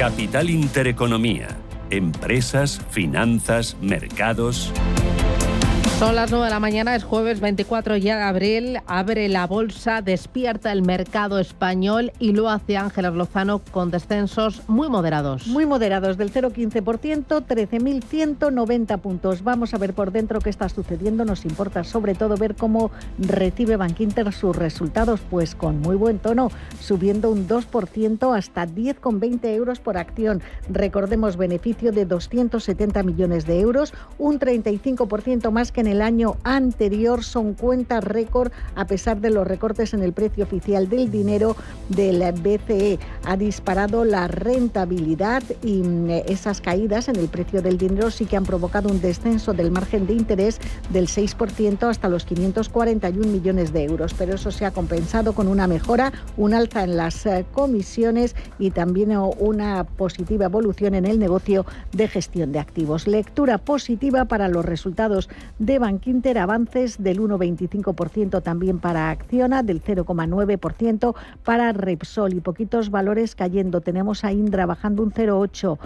Capital Intereconomía. Empresas, finanzas, mercados. Son las 9 de la mañana, es jueves 24 ya de abril, abre la bolsa, despierta el mercado español y lo hace Ángeles Lozano con descensos muy moderados. Muy moderados, del 0,15%, 13.190 puntos. Vamos a ver por dentro qué está sucediendo. Nos importa sobre todo ver cómo recibe Bankinter sus resultados, pues con muy buen tono, subiendo un 2% hasta 10,20 euros por acción. Recordemos, beneficio de 270 millones de euros, un 35% más que en el año anterior. Son cuentas récord a pesar de los recortes en el precio oficial del dinero del BCE. Ha disparado la rentabilidad y esas caídas en el precio del dinero sí que han provocado un descenso del margen de interés del 6% hasta los 541 millones de euros. Pero eso se ha compensado con una mejora, un alza en las comisiones y también una positiva evolución en el negocio de gestión de activos. Lectura positiva para los resultados de Bankinter, avances del 1,25% también para Acciona, del 0,9% para Repsol y poquitos valores cayendo. Tenemos a Indra bajando un 0,8%,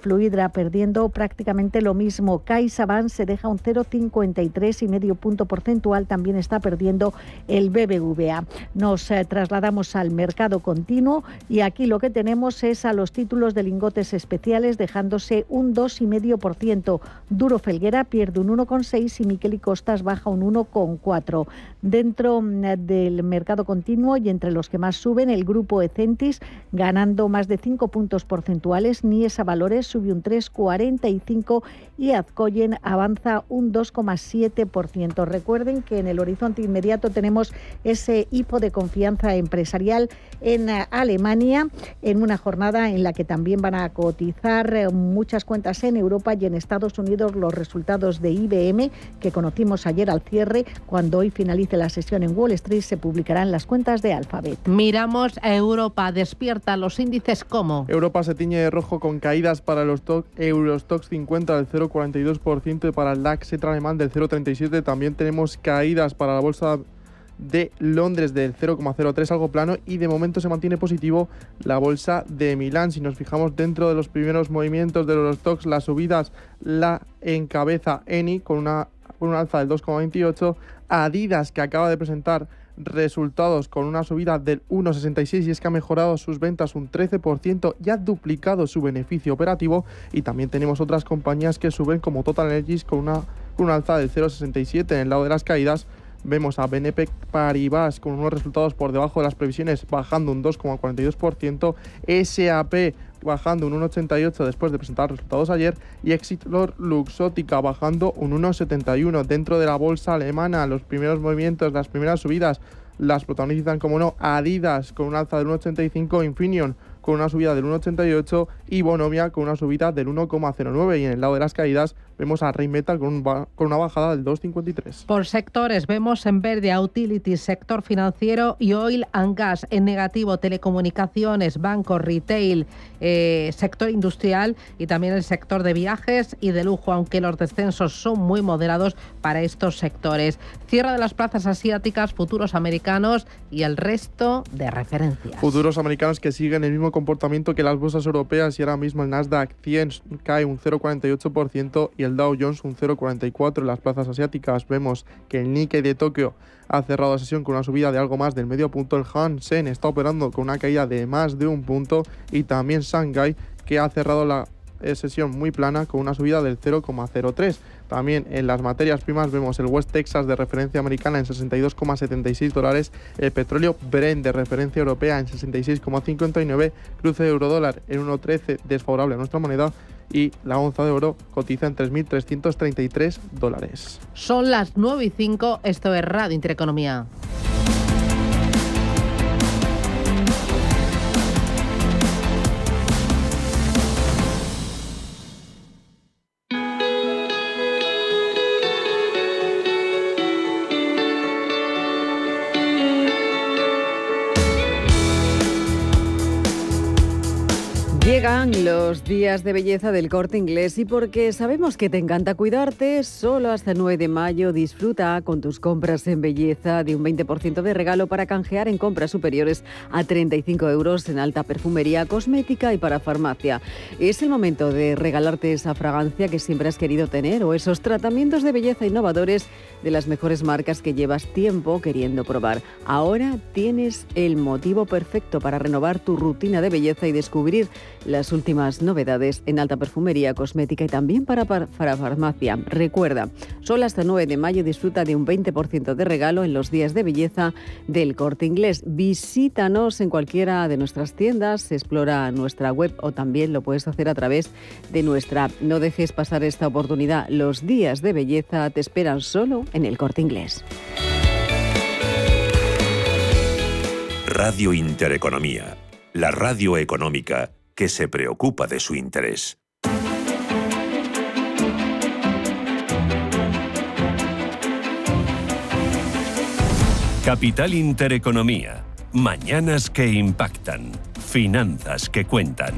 Fluidra perdiendo prácticamente lo mismo, CaixaBank se deja un 0,53,5 punto porcentual, también está perdiendo el BBVA. Nos trasladamos al mercado continuo y aquí lo que tenemos es a los títulos de lingotes especiales dejándose un 2,5%. Duro Felguera pierde un 1,6% y Miquel y Costas baja un 1,4%. Dentro del mercado continuo y entre los que más suben, el grupo Ecentis ganando más de 5 puntos porcentuales, Niesa Valores sube un 3,45% y Azcoyen avanza un 2,7%. Recuerden que en el horizonte inmediato tenemos ese IFO de confianza empresarial en Alemania, en una jornada en la que también van a cotizar muchas cuentas en Europa y en Estados Unidos los resultados de IBM, que conocimos ayer al cierre. Cuando hoy finalice la sesión en Wall Street se publicarán las cuentas de Alphabet. Miramos a Europa, despierta los índices como. Europa se tiñe de rojo con caídas para los Eurostoxx 50 del 0,42% y para el DAX alemán del 0,37%. También tenemos caídas para la bolsa de Londres del 0,03%, algo plano, y de momento se mantiene positivo la bolsa de Milán. Si nos fijamos dentro de los primeros movimientos de los stocks, las subidas la encabeza Eni con un alza del 2,28%, Adidas, que acaba de presentar resultados con una subida del 1,66% y es que ha mejorado sus ventas un 13% y ha duplicado su beneficio operativo. Y también tenemos otras compañías que suben como Total Energies con un alza del 0,67%. En el lado de las caídas vemos a BNP Paribas con unos resultados por debajo de las previsiones, bajando un 2,42%, SAP bajando un 1,88% después de presentar resultados ayer, y Essilor Luxottica bajando un 1,71%. Dentro de la bolsa alemana, los primeros movimientos, las primeras subidas, las protagonizan, como no, Adidas con un alza del 1,85%, Infineon con una subida del 1,88% y Vonovia con una subida del 1,09%. Y en el lado de las caídas vemos a Rheinmetall con una bajada del 2,53%. Por sectores, vemos en verde a Utilities, sector financiero y Oil and Gas. En negativo, telecomunicaciones, banco, retail, sector industrial y también el sector de viajes y de lujo, aunque los descensos son muy moderados para estos sectores. Cierre de las plazas asiáticas, futuros americanos y el resto de referencias. Futuros americanos que siguen el mismo comportamiento que las bolsas europeas y ahora mismo el Nasdaq 100 cae un 0,48% y el Dow Jones un 0,44%. En las plazas asiáticas vemos que el Nikkei de Tokio ha cerrado la sesión con una subida de algo más del medio punto. El Hang Seng está operando con una caída de más de un punto y también Shanghai, que ha cerrado la sesión muy plana con una subida del 0,03%. También en las materias primas vemos el West Texas de referencia americana en $62,76, el petróleo Brent de referencia europea en 66,59, cruce euro-dólar en 1,13 desfavorable a nuestra moneda y la onza de oro cotiza en $3.333. Son las 9:05, esto es Radio Intereconomía. Llegan los días de belleza del Corte Inglés y porque sabemos que te encanta cuidarte, solo hasta el 9 de mayo disfruta con tus compras en belleza de un 20% de regalo para canjear en compras superiores a 35 € en alta perfumería, cosmética y para farmacia. Es el momento de regalarte esa fragancia que siempre has querido tener o esos tratamientos de belleza innovadores de las mejores marcas que llevas tiempo queriendo probar. Ahora tienes el motivo perfecto para renovar tu rutina de belleza y descubrir las últimas novedades en alta perfumería, cosmética y también para farmacia. Recuerda, solo hasta el 9 de mayo disfruta de un 20% de regalo en los días de belleza del Corte Inglés. Visítanos en cualquiera de nuestras tiendas, explora nuestra web o también lo puedes hacer a través de nuestra app. No dejes pasar esta oportunidad. Los días de belleza te esperan solo en el Corte Inglés. Radio Intereconomía, la radio económica que se preocupa de su interés. Capital Intereconomía. Mañanas que impactan. Finanzas que cuentan.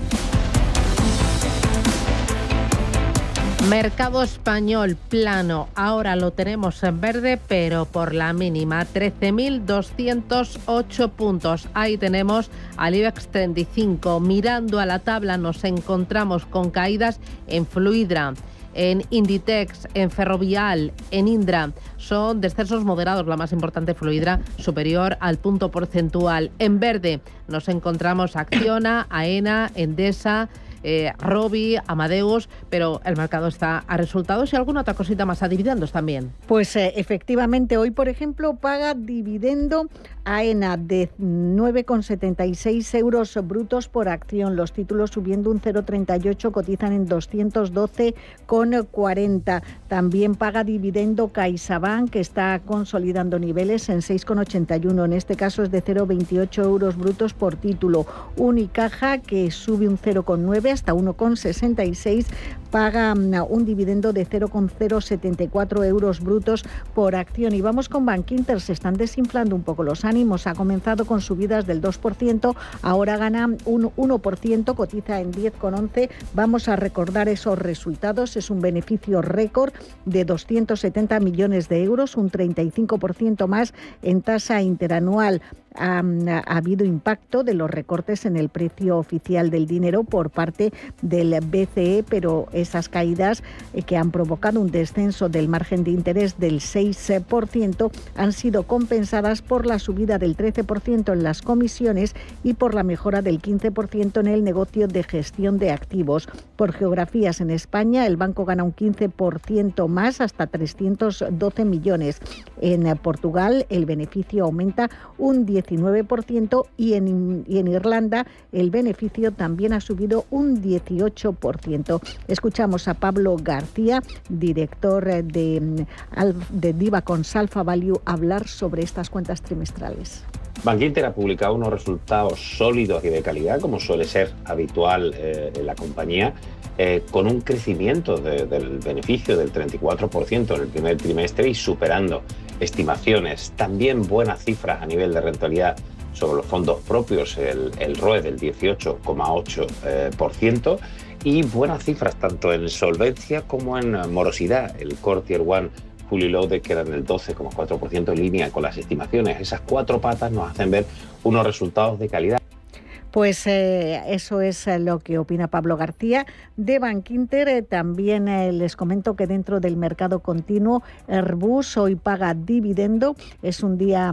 Mercado español plano, ahora lo tenemos en verde, pero por la mínima, 13.208 puntos. Ahí tenemos al IBEX 35. Mirando a la tabla nos encontramos con caídas en Fluidra, en Inditex, en Ferrovial, en Indra. Son descensos moderados, la más importante Fluidra, superior al punto porcentual. En verde nos encontramos Acciona, Aena, Endesa, Robi, Amadeus, pero el mercado está a resultados y alguna otra cosita más, a dividendos también. Pues efectivamente, hoy por ejemplo paga dividendo Aena de 9,76 euros brutos por acción. Los títulos subiendo un 0,38, cotizan en 212,40. También paga dividendo CaixaBank, que está consolidando niveles en 6,81. En este caso es de 0,28 euros brutos por título. Unicaja, que sube un 0,9 hasta 1,66, paga un dividendo de 0,074 euros brutos por acción. Y vamos con Bankinter, se están desinflando un poco los ánimos. Ha comenzado con subidas del 2%, ahora gana un 1%, cotiza en 10,11. Vamos a recordar esos resultados. Es un beneficio récord de 270 millones de euros, un 35% más en tasa interanual. Ha habido impacto de los recortes en el precio oficial del dinero por parte del BCE, pero esas caídas que han provocado un descenso del margen de interés del 6% han sido compensadas por la subida del 13% en las comisiones y por la mejora del 15% en el negocio de gestión de activos. Por geografías, en España el banco gana un 15% más, hasta 312 millones. En Portugal el beneficio aumenta un 19% y en Irlanda el beneficio también ha subido un 18%. Escuchamos a Pablo García, director de Divacons Alpha Value, hablar sobre estas cuentas trimestrales. Bankinter ha publicado unos resultados sólidos y de calidad, como suele ser habitual en la compañía, con un crecimiento del beneficio del 34% en el primer trimestre y superando estimaciones. También buenas cifras a nivel de rentabilidad sobre los fondos propios, el ROE del 18,8%, y buenas cifras tanto en solvencia como en morosidad. El Core Tier 1 Fully Loaded queda en el 12,4% en línea con las estimaciones. Esas cuatro patas nos hacen ver unos resultados de calidad. Pues eso es lo que opina Pablo García de Bankinter. También les comento que dentro del mercado continuo, Airbus hoy paga dividendo. Es un día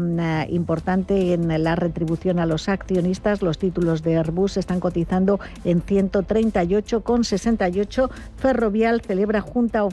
importante en la retribución a los accionistas. Los títulos de Airbus están cotizando en 138,68. Ferrovial celebra Junta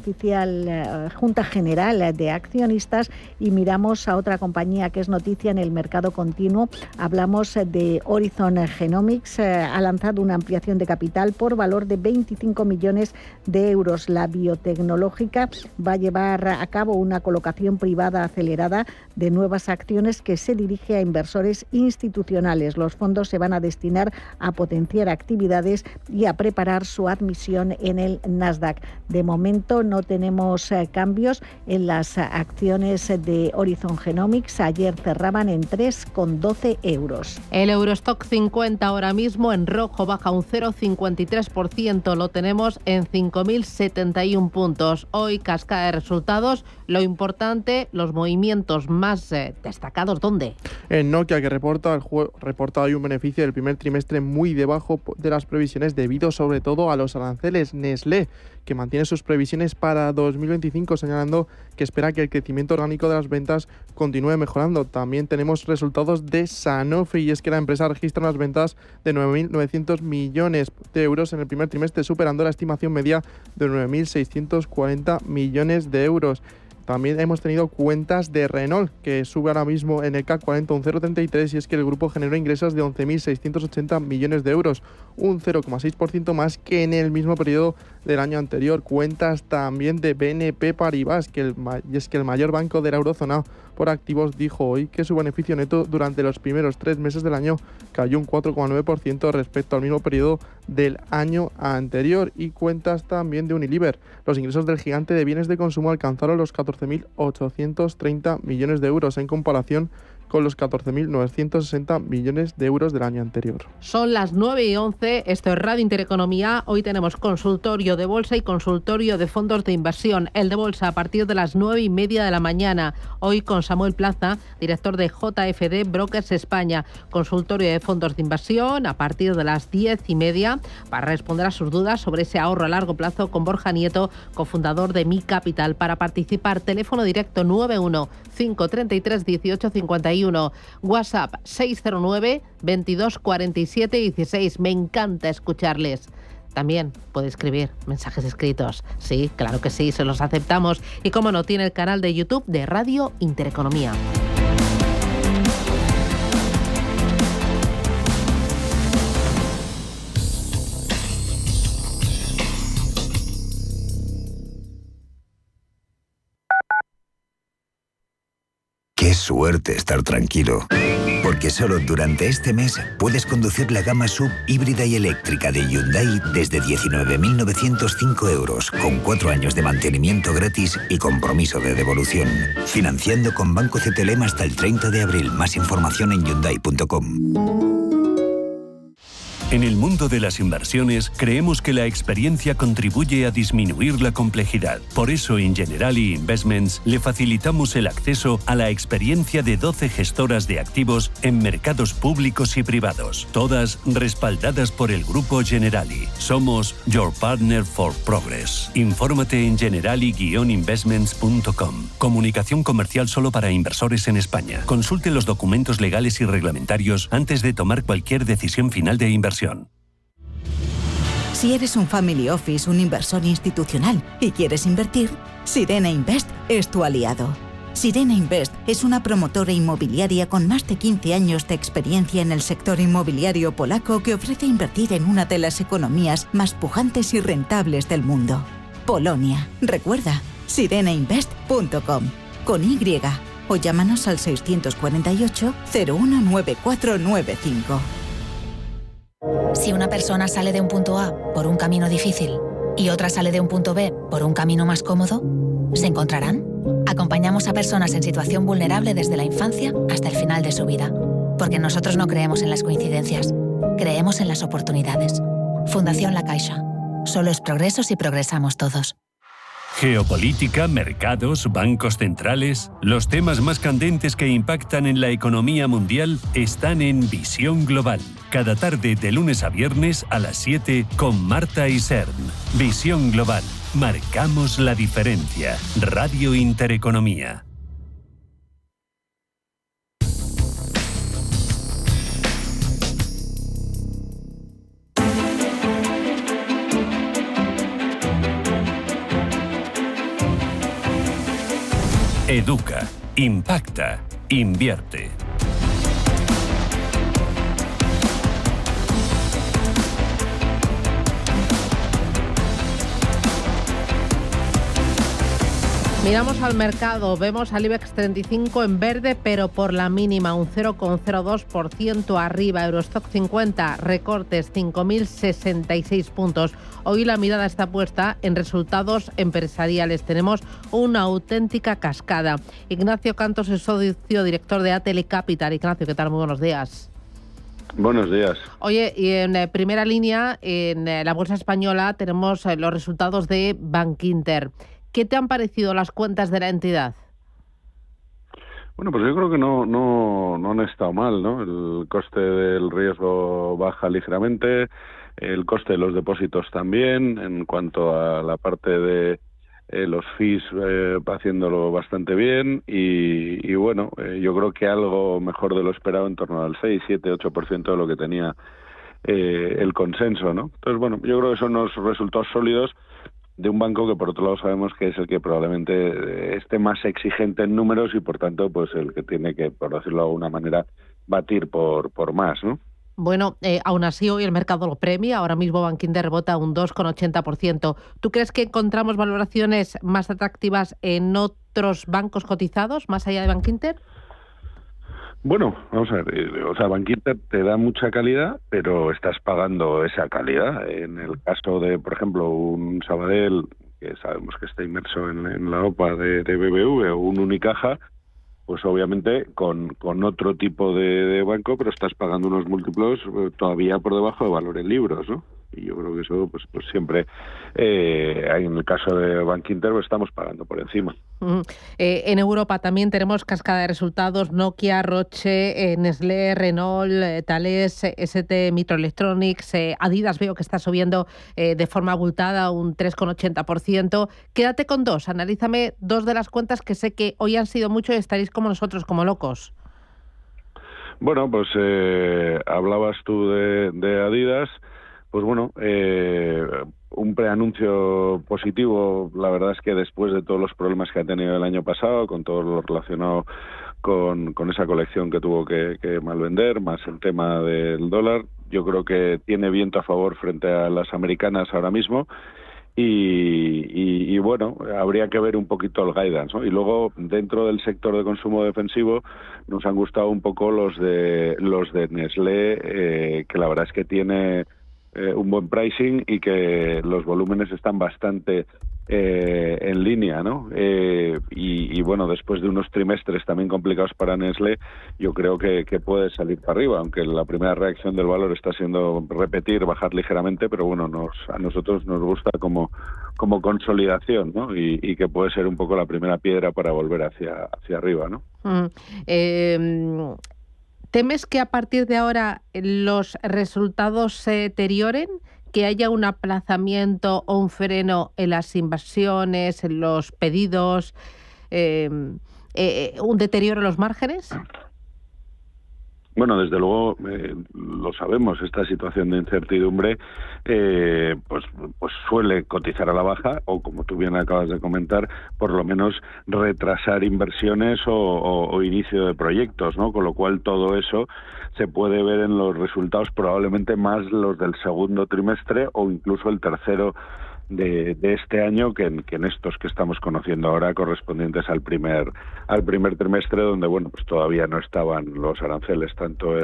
General de Accionistas y miramos a otra compañía que es noticia en el mercado continuo. Hablamos de Horizon Genomics. Ha lanzado una ampliación de capital por valor de 25 millones de euros. La biotecnológica va a llevar a cabo una colocación privada acelerada de nuevas acciones que se dirige a inversores institucionales. Los fondos se van a destinar a potenciar actividades y a preparar su admisión en el Nasdaq. De momento no tenemos cambios en las acciones de Horizon Genomics. Ayer cerraban en 3,12 euros. El Eurostock 50 ahora mismo, en rojo baja un 0,53%, lo tenemos en 5.071 puntos. Hoy cascada de resultados, lo importante, los movimientos más destacados, ¿dónde? En Nokia, que reporta hoy un beneficio del primer trimestre muy debajo de las previsiones debido sobre todo a los aranceles. Nestlé, que mantiene sus previsiones para 2025, señalando que espera que el crecimiento orgánico de las ventas continúe mejorando. También tenemos resultados de Sanofi, y es que la empresa registra unas ventas de 9.900 millones de euros en el primer trimestre, superando la estimación media de 9.640 millones de euros. También hemos tenido cuentas de Renault, que sube ahora mismo en el CAC 40 un 0,33, y es que el grupo generó ingresos de 11.680 millones de euros, un 0,6% más que en el mismo periodo del año anterior. Cuentas también de BNP Paribas, y es que el mayor banco de la eurozona por activos dijo hoy que su beneficio neto durante los primeros 3 meses del año cayó un 4,9% respecto al mismo periodo del año anterior. Y cuentas también de Unilever. Los ingresos del gigante de bienes de consumo alcanzaron los 14.830 millones de euros en comparación con los 14.960 millones de euros del año anterior. Son las 9:11, esto es Radio Intereconomía. Hoy tenemos consultorio de bolsa y consultorio de fondos de inversión. El de bolsa a partir de las 9:30 de la mañana. Hoy con Samuel Plaza, director de JFD Brokers España. Consultorio de fondos de inversión a partir de las 10:30 para responder a sus dudas sobre ese ahorro a largo plazo con Borja Nieto, cofundador de Mi Capital. Para participar, teléfono directo 91 533 18 51. WhatsApp 609 22 47 16. Me encanta escucharles. También puede escribir mensajes escritos. Sí, claro que sí, se los aceptamos. Y como no, tiene el canal de YouTube de Radio Intereconomía. Qué suerte estar tranquilo, porque solo durante este mes puedes conducir la gama SUV híbrida y eléctrica de Hyundai desde 19.905 euros, con 4 años de mantenimiento gratis y compromiso de devolución. Financiando con Banco CTLM hasta el 30 de abril. Más información en Hyundai.com. En el mundo de las inversiones, creemos que la experiencia contribuye a disminuir la complejidad. Por eso, en Generali Investments le facilitamos el acceso a la experiencia de 12 gestoras de activos en mercados públicos y privados, todas respaldadas por el Grupo Generali. Somos Your Partner for Progress. Infórmate en generali-investments.com. Comunicación comercial solo para inversores en España. Consulte los documentos legales y reglamentarios antes de tomar cualquier decisión final de inversión. Si eres un family office, un inversor institucional y quieres invertir, Sirena Invest es tu aliado. Sirena Invest es una promotora inmobiliaria con más de 15 años de experiencia en el sector inmobiliario polaco que ofrece invertir en una de las economías más pujantes y rentables del mundo. Polonia. Recuerda, sirenainvest.com con Y o llámanos al 648 019495. Si una persona sale de un punto A por un camino difícil y otra sale de un punto B por un camino más cómodo, ¿se encontrarán? Acompañamos a personas en situación vulnerable desde la infancia hasta el final de su vida, porque nosotros no creemos en las coincidencias, creemos en las oportunidades. Fundación La Caixa. Solo es progreso si progresamos todos. Geopolítica, mercados, bancos centrales. Los temas más candentes que impactan en la economía mundial están en Visión Global. Cada tarde de lunes a viernes a las 7 con Marta Isern. Visión Global. Marcamos la diferencia. Radio Intereconomía. Educa, impacta, invierte. Miramos al mercado, vemos al IBEX 35 en verde, pero por la mínima, un 0,02% arriba. Eurostock 50, recortes, 5.066 puntos. Hoy la mirada está puesta en resultados empresariales. Tenemos una auténtica cascada. Ignacio Cantos es socio director de Ateli Capital. Ignacio, ¿qué tal? Muy buenos días. Buenos días. Oye, y en primera línea, en la bolsa española tenemos los resultados de Bankinter. ¿Qué te han parecido las cuentas de la entidad? Bueno, pues yo creo que no han estado mal, ¿no? El coste del riesgo baja ligeramente, el coste de los depósitos también, en cuanto a la parte de los fees haciéndolo bastante bien y bueno, yo creo que algo mejor de lo esperado, en torno al 6, 7, 8% de lo que tenía el consenso, ¿no? Entonces, bueno, yo creo que son unos resultados sólidos de un banco que por otro lado sabemos que es el que probablemente esté más exigente en números y por tanto pues el que tiene que, por decirlo de alguna manera, batir por más, ¿no? Bueno, aún así hoy el mercado lo premia, ahora mismo Bankinter rebota un 2,80%. ¿Tú crees que encontramos valoraciones más atractivas en otros bancos cotizados, más allá de Bankinter? Bueno, vamos a ver, Bankinter te da mucha calidad, pero estás pagando esa calidad. En el caso de, por ejemplo, un Sabadell, que sabemos que está inmerso en la OPA de BBV, o un Unicaja, pues obviamente con otro tipo de banco, pero estás pagando unos múltiplos todavía por debajo de valor en libros, ¿no? Y yo creo que eso pues siempre, en el caso de Bankinter, pues estamos pagando por encima. En Europa también tenemos cascada de resultados: Nokia, Roche, Nestlé, Renault, Thales, ST Microelectronics, Adidas veo que está subiendo de forma abultada un 3,80%. Quédate con dos, analízame dos de las cuentas que sé que hoy han sido mucho y estaréis como nosotros, como locos. Bueno, pues hablabas tú de Adidas. Pues bueno, un preanuncio positivo. La verdad es que después de todos los problemas que ha tenido el año pasado, con todo lo relacionado con esa colección que tuvo que malvender, más el tema del dólar, yo creo que tiene viento a favor frente a las americanas ahora mismo. Y bueno, habría que ver un poquito el guidance, ¿no? Y luego, dentro del sector de consumo defensivo, nos han gustado un poco los de Nestlé, que la verdad es que tiene un buen pricing y que los volúmenes están bastante en línea, ¿no? Y bueno, después de unos trimestres también complicados para Nestlé, yo creo que puede salir para arriba, aunque la primera reacción del valor está siendo bajar ligeramente, pero bueno, a nosotros nos gusta como consolidación, ¿no? Y que puede ser un poco la primera piedra para volver hacia arriba, ¿no? ¿Temes que a partir de ahora los resultados se deterioren? ¿Que haya un aplazamiento o un freno en las inversiones, en los pedidos, un deterioro en los márgenes? Bueno, desde luego lo sabemos, esta situación de incertidumbre pues suele cotizar a la baja o, como tú bien acabas de comentar, por lo menos retrasar inversiones o inicio de proyectos, ¿no? Con lo cual todo eso se puede ver en los resultados, probablemente más los del segundo trimestre o incluso el tercero de este año que en estos que estamos conociendo ahora, correspondientes al primer trimestre, donde bueno, pues todavía no estaban los aranceles tanto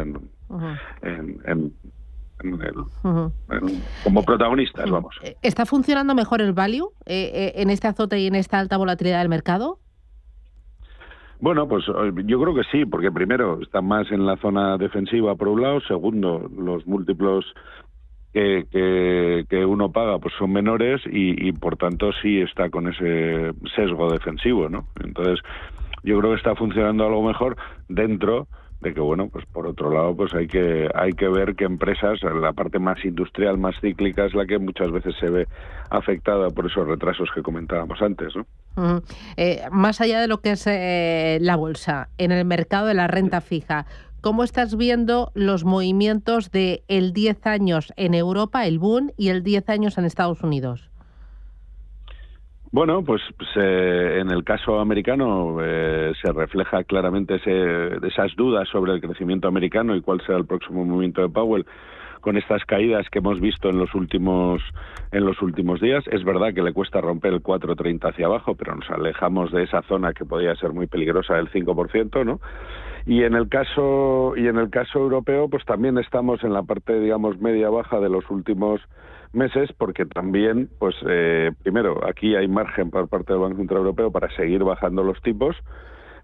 como protagonistas, vamos. ¿Está funcionando mejor el value en este azote y en esta alta volatilidad del mercado? Bueno, pues yo creo que sí, porque primero está más en la zona defensiva por un lado, segundo, los múltiplos que uno paga pues son menores y por tanto sí está con ese sesgo defensivo, ¿no? Entonces yo creo que está funcionando algo mejor, dentro de que bueno, pues por otro lado pues hay que ver qué empresas, la parte más industrial, más cíclica, es la que muchas veces se ve afectada por esos retrasos que comentábamos antes, ¿no? Más allá de lo que es la bolsa, en el mercado de la renta fija, ¿cómo estás viendo los movimientos de el 10 años en Europa, el Bund, y el 10 años en Estados Unidos? Bueno, pues en el caso americano se refleja claramente esas dudas sobre el crecimiento americano y cuál será el próximo movimiento de Powell, con estas caídas que hemos visto en los últimos días. Es verdad que le cuesta romper el 4.30 hacia abajo, pero nos alejamos de esa zona que podía ser muy peligrosa del 5%, ¿no? Y en el caso europeo, pues también estamos en la parte, digamos, media-baja de los últimos meses, porque también, pues primero, aquí hay margen por parte del Banco Central Europeo para seguir bajando los tipos,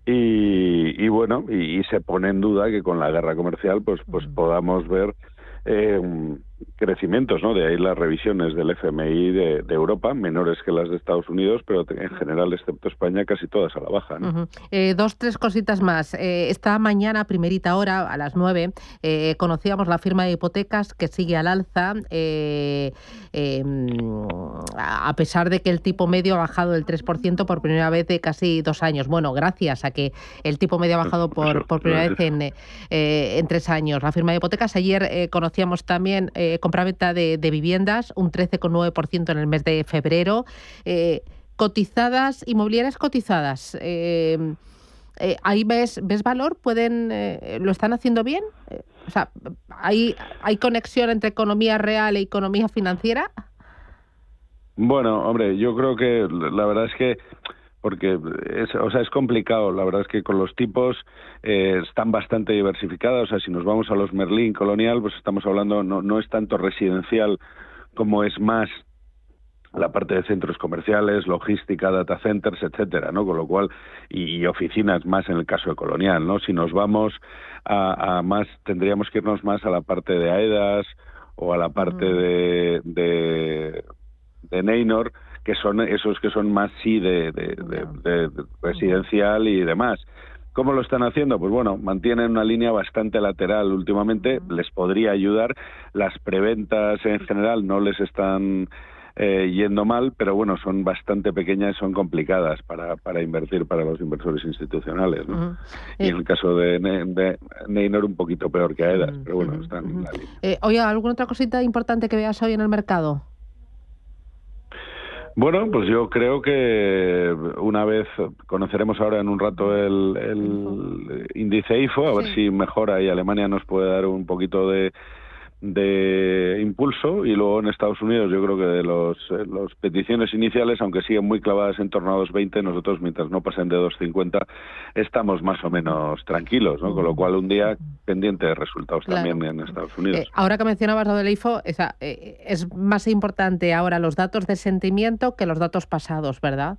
y bueno, y se pone en duda que con la guerra comercial pues podamos ver crecimientos, ¿no? De ahí las revisiones del FMI de Europa, menores que las de Estados Unidos, pero en general, excepto España, casi todas a la baja, ¿no? 2-3 cositas más. Esta mañana, primerita hora, a las 9, conocíamos la firma de hipotecas que sigue al alza, a pesar de que el tipo medio ha bajado del 3% por primera vez de casi 2 años. Bueno, gracias a que el tipo medio ha bajado por primera vez en 3 años. La firma de hipotecas, ayer conocíamos también compraventa de viviendas, un 13,9% en el mes de febrero. Cotizadas, inmobiliarias cotizadas. ¿Ahí ves valor? ¿Lo están haciendo bien? O sea, ¿hay conexión entre economía real e economía financiera? Bueno, hombre, yo creo que la verdad es que porque es complicado. La verdad es que con los tipos están bastante diversificados. O sea, si nos vamos a los Merlin Colonial, pues estamos hablando, no es tanto residencial como es más la parte de centros comerciales, logística, data centers, etcétera, ¿no? Con lo cual, y oficinas más en el caso de Colonial, ¿no? Si nos vamos a más, tendríamos que irnos más a la parte de AEDAS o a la parte de Neinor, que son esos que son más de residencial y demás. ¿Cómo lo están haciendo? Pues bueno, mantienen una línea bastante lateral últimamente, les podría ayudar. Las preventas en general no les están yendo mal, pero bueno, son bastante pequeñas y son complicadas para invertir para los inversores institucionales, ¿no? Y en el caso de Neinor un poquito peor que AEDAS, pero bueno, están en la línea. Oye, ¿alguna otra cosita importante que veas hoy en el mercado? Bueno, pues yo creo que una vez conoceremos ahora en un rato el índice IFO, a ver si mejora y Alemania nos puede dar un poquito de impulso, y luego en Estados Unidos yo creo que de los peticiones iniciales, aunque siguen muy clavadas en torno a 2,20, nosotros mientras no pasen de 2,50 estamos más o menos tranquilos, ¿no? Con lo cual un día pendiente de resultados también en Estados Unidos. Ahora que mencionabas lo del IFO, es más importante ahora los datos de sentimiento que los datos pasados, ¿verdad?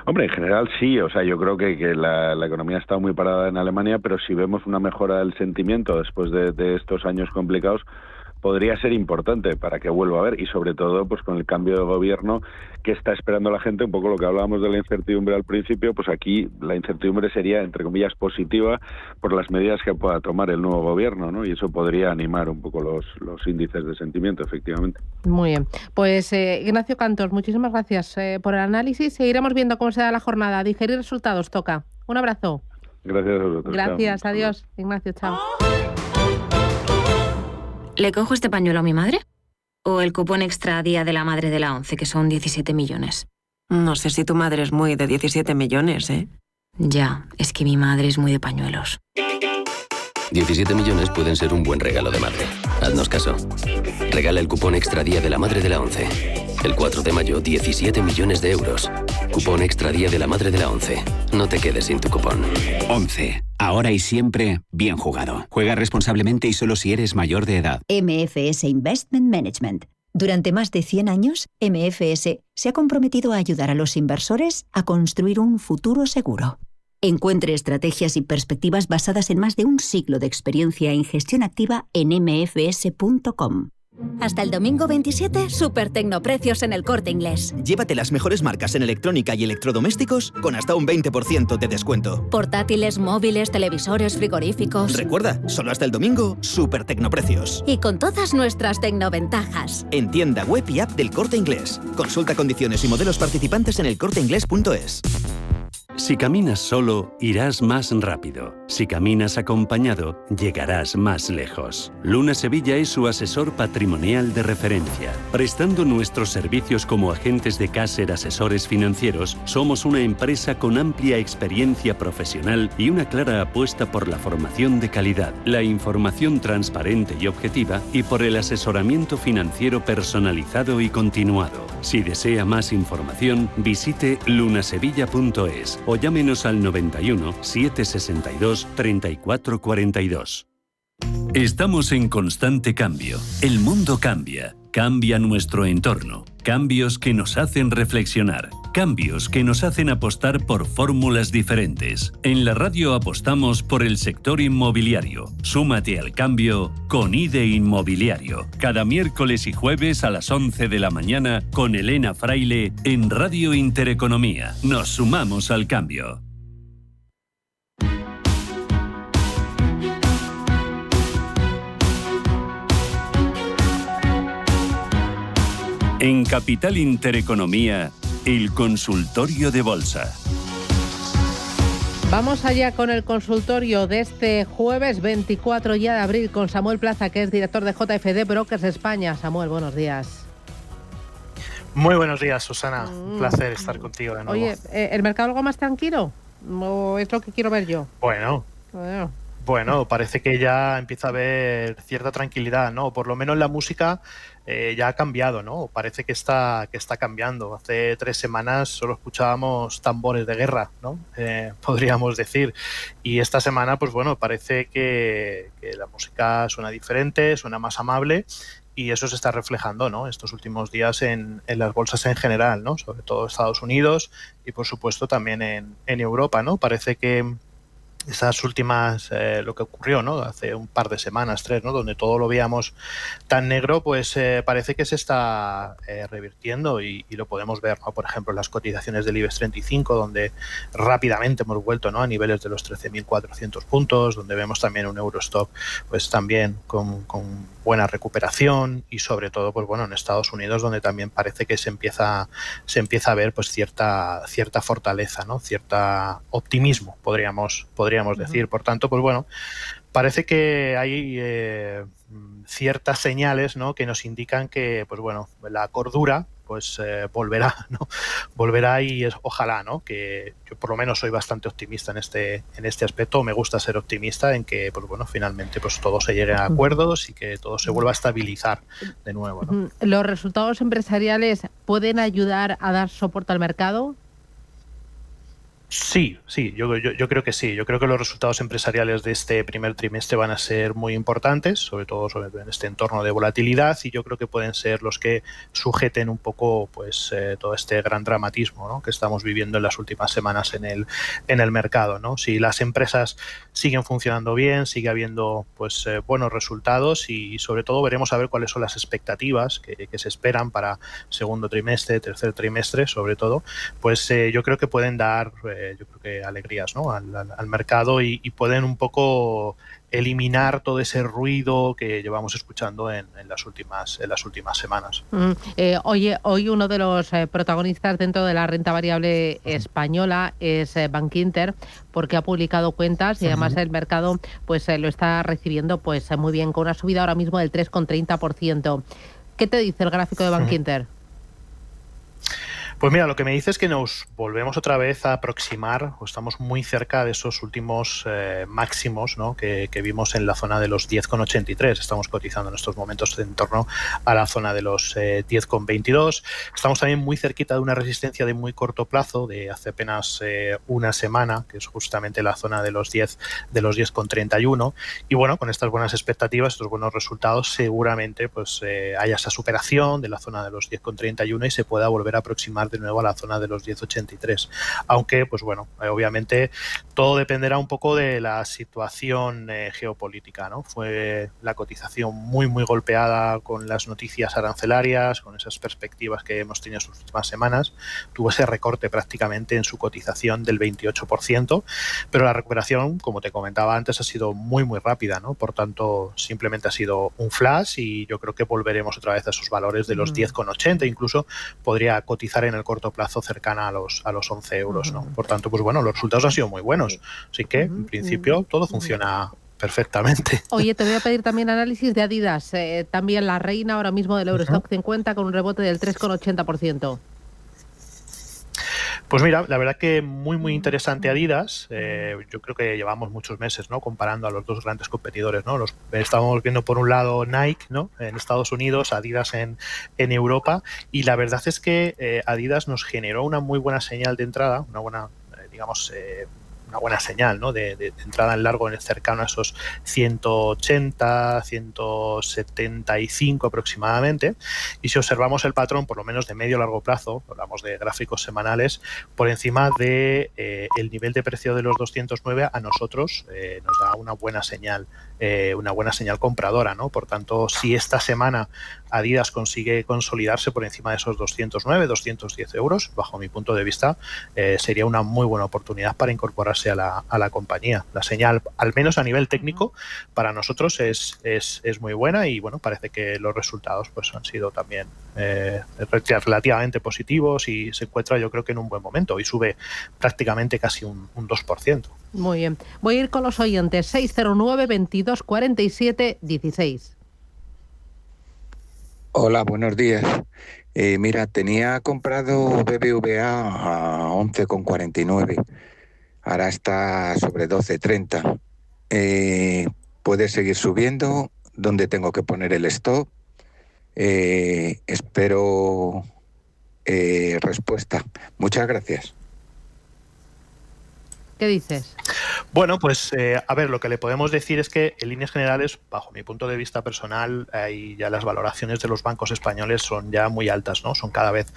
Hombre, en general sí, o sea, yo creo que la economía ha estado muy parada en Alemania, pero si vemos una mejora del sentimiento después de estos años complicados, podría ser importante para que vuelva a haber, y sobre todo pues con el cambio de gobierno que está esperando la gente, un poco lo que hablábamos de la incertidumbre al principio, pues aquí la incertidumbre sería, entre comillas, positiva por las medidas que pueda tomar el nuevo gobierno, ¿no? Y eso podría animar un poco los índices de sentimiento, efectivamente. Muy bien. Pues Ignacio Cantos, muchísimas gracias por el análisis. Seguiremos viendo cómo se da la jornada. Digerir resultados toca. Un abrazo. Gracias a vosotros. Gracias, chao. Adiós. Ignacio, chao. ¿Le cojo este pañuelo a mi madre? ¿O el cupón extra día de la madre de la 11, que son 17 millones? No sé si tu madre es muy de 17 millones, ¿eh? Ya, es que mi madre es muy de pañuelos. 17 millones pueden ser un buen regalo de madre. Haznos caso. Regala el cupón extra día de la madre de la 11. El 4 de mayo, 17 millones de euros. Cupón extra día de la madre de la 11. No te quedes sin tu cupón. 11. Ahora y siempre, bien jugado. Juega responsablemente y solo si eres mayor de edad. MFS Investment Management. Durante más de 100 años, MFS se ha comprometido a ayudar a los inversores a construir un futuro seguro. Encuentre estrategias y perspectivas basadas en más de un siglo de experiencia en gestión activa en mfs.com. Hasta el domingo 27, super tecnoprecios en El Corte Inglés. Llévate las mejores marcas en electrónica y electrodomésticos con hasta un 20% de descuento. Portátiles, móviles, televisores, frigoríficos. Recuerda, solo hasta el domingo, super tecnoprecios. Y con todas nuestras tecnoventajas. En tienda web y app del Corte Inglés. Consulta condiciones y modelos participantes en elcorteinglés.es. Si caminas solo, irás más rápido. Si caminas acompañado, llegarás más lejos. Luna Sevilla es su asesor patrimonial de referencia. Prestando nuestros servicios como agentes de Caser Asesores Financieros, somos una empresa con amplia experiencia profesional y una clara apuesta por la formación de calidad, la información transparente y objetiva y por el asesoramiento financiero personalizado y continuado. Si desea más información, visite lunasevilla.es o llámenos al 91 762 3442. Estamos en constante cambio. El mundo cambia, cambia nuestro entorno, cambios que nos hacen reflexionar. Cambios que nos hacen apostar por fórmulas diferentes. En la radio apostamos por el sector inmobiliario. Súmate al cambio con IDE Inmobiliario. Cada miércoles y jueves a las 11 de la mañana con Elena Fraile en Radio Intereconomía. Nos sumamos al cambio. En Capital Intereconomía, el consultorio de bolsa. Vamos allá con el consultorio de este jueves 24 ya de abril con Samuel Plaza, que es director de JFD Brokers España. Samuel, buenos días. Muy buenos días, Susana. Un placer estar contigo de nuevo. Oye, ¿el mercado algo más tranquilo? ¿O es lo que quiero ver yo? Bueno, parece que ya empieza a haber cierta tranquilidad, ¿no? Por lo menos la música ya ha cambiado, ¿no? Parece que está cambiando. Hace 3 semanas solo escuchábamos tambores de guerra, ¿no? Podríamos decir. Y esta semana, pues bueno, parece que la música suena diferente, suena más amable. Y eso se está reflejando, ¿no? Estos últimos días en las bolsas en general, ¿no? Sobre todo Estados Unidos y, por supuesto, también en Europa, ¿no? Parece que esas últimas, lo que ocurrió, ¿no? Hace un par de semanas, 3, ¿no? Donde todo lo veíamos tan negro, pues parece que se está revirtiendo y lo podemos ver, ¿no? Por ejemplo, en las cotizaciones del IBEX 35, donde rápidamente hemos vuelto, ¿no? A niveles de los 13.400 puntos, donde vemos también un Eurostock, pues también con buena recuperación y sobre todo, pues bueno, en Estados Unidos, donde también parece que se empieza a ver, pues cierta fortaleza, ¿no? Cierta optimismo, podríamos decir. Por tanto, pues bueno, parece que hay ciertas señales, ¿no? Que nos indican que, pues bueno, la cordura pues volverá, ¿no? Volverá y ojalá, ¿no? Que yo por lo menos soy bastante optimista en este aspecto. Me gusta ser optimista en que, pues bueno, finalmente pues todo se llegue a acuerdos y que todo se vuelva a estabilizar de nuevo, ¿no? ¿Los resultados empresariales pueden ayudar a dar soporte al mercado? Sí, yo creo que sí. Yo creo que los resultados empresariales de este primer trimestre van a ser muy importantes, sobre todo en este entorno de volatilidad, y yo creo que pueden ser los que sujeten un poco pues todo este gran dramatismo, ¿no? Que estamos viviendo en las últimas semanas en el mercado, ¿no? Si las empresas siguen funcionando bien, sigue habiendo pues buenos resultados y sobre todo veremos a ver cuáles son las expectativas que se esperan para segundo trimestre, tercer trimestre, sobre todo, pues yo creo que pueden dar yo creo que alegrías, ¿no? al mercado y pueden un poco eliminar todo ese ruido que llevamos escuchando en las últimas semanas. Hoy uno de los protagonistas dentro de la renta variable española es Bankinter, porque ha publicado cuentas y además el mercado pues lo está recibiendo pues muy bien, con una subida ahora mismo del 3,30%. ¿Qué te dice el gráfico de Bankinter? Pues mira, lo que me dice es que nos volvemos otra vez a aproximar, o estamos muy cerca de esos últimos máximos, ¿no? que vimos en la zona de los 10,83. Estamos cotizando en estos momentos en torno a la zona de los 10,22. Estamos también muy cerquita de una resistencia de muy corto plazo, de hace apenas una semana, que es justamente la zona de los 10,31. Y bueno, con estas buenas expectativas, estos buenos resultados, seguramente pues haya esa superación de la zona de los 10,31 y se pueda volver a aproximar de nuevo a la zona de los 10,83. Aunque, pues bueno, obviamente todo dependerá un poco de la situación geopolítica, ¿no? Fue la cotización muy golpeada con las noticias arancelarias, con esas perspectivas que hemos tenido en sus últimas semanas. Tuvo ese recorte prácticamente en su cotización del 28%, pero la recuperación, como te comentaba antes, ha sido muy rápida, ¿no? Por tanto, simplemente ha sido un flash y yo creo que volveremos otra vez a esos valores de los 10,80, incluso podría cotizar en el corto plazo cercana a los 11 euros, ¿no? Por tanto, pues bueno, los resultados han sido muy buenos, así que en principio todo funciona perfectamente. Oye, te voy a pedir también análisis de Adidas, también la reina ahora mismo del Eurostock 50 con un rebote del 3,80%. Pues mira, la verdad que muy interesante Adidas. Yo creo que llevamos muchos meses, ¿no? Comparando a los dos grandes competidores, ¿no? Estábamos viendo por un lado Nike, ¿no? En Estados Unidos, Adidas en Europa, y la verdad es que Adidas nos generó una muy buena señal de entrada, una buena, buena señal, ¿no? de entrada en largo, en el cercano a esos 180, 175 aproximadamente. Y si observamos el patrón, por lo menos de medio a largo plazo, hablamos de gráficos semanales, por encima de el nivel de precio de los 209, a nosotros nos da una buena señal compradora, ¿no? Por tanto, si esta semana Adidas consigue consolidarse por encima de esos 209, 210 euros, bajo mi punto de vista, sería una muy buena oportunidad para incorporarse a la compañía. La señal, al menos a nivel técnico, para nosotros es muy buena, y bueno, parece que los resultados pues han sido también relativamente positivos, y se encuentra, yo creo que en un buen momento, y sube prácticamente casi un 2%. Muy bien. Voy a ir con los oyentes. 609 22 47 16. Hola, buenos días. Mira, tenía comprado BBVA a 11,49. Ahora está sobre 12,30. ¿Puede seguir subiendo? ¿Dónde tengo que poner el stop? Espero respuesta. Muchas gracias. ¿Qué dices? Bueno, pues a ver, lo que le podemos decir es que en líneas generales, bajo mi punto de vista personal, y ya las valoraciones de los bancos españoles son ya muy altas, ¿no? Son cada vez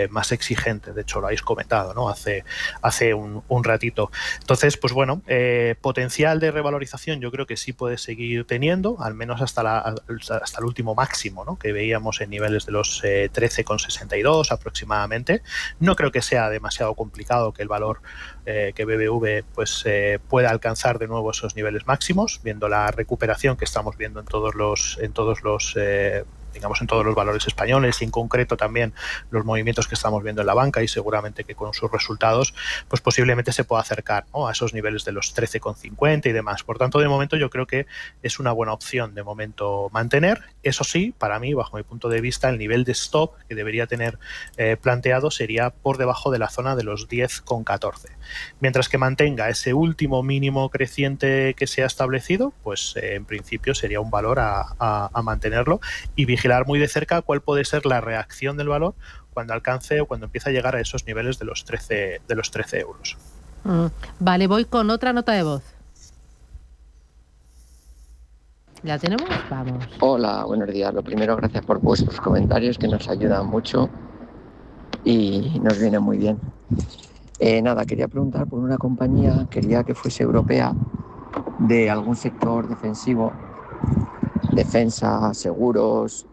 más exigentes. De hecho, lo habéis comentado, ¿no? Hace un ratito. Entonces, pues bueno, potencial de revalorización yo creo que sí puede seguir teniendo, al menos hasta el último máximo, ¿no? Que veíamos en niveles de los 13,62 aproximadamente. No creo que sea demasiado complicado que el valor que BBV pues pueda alcanzar de nuevo esos niveles máximos, viendo la recuperación que estamos viendo en todos los valores españoles, y en concreto también los movimientos que estamos viendo en la banca, y seguramente que con sus resultados pues posiblemente se pueda acercar, ¿no? a esos niveles de los 13,50 y demás. Por tanto, de momento yo creo que es una buena opción de momento mantener. Eso sí, para mí, bajo mi punto de vista, el nivel de stop que debería tener planteado sería por debajo de la zona de los 10,14. Mientras que mantenga ese último mínimo creciente que se ha establecido, pues en principio sería un valor a mantenerlo, y vigilar muy de cerca cuál puede ser la reacción del valor cuando alcance o cuando empiece a llegar a esos niveles de los 13 euros. Vale, voy con otra nota de voz. ¿La tenemos? Vamos. Hola, buenos días. Lo primero, gracias por vuestros comentarios, que nos ayudan mucho y nos viene muy bien. Nada, quería preguntar por una compañía, quería que fuese europea, de algún sector defensivo, defensa, seguros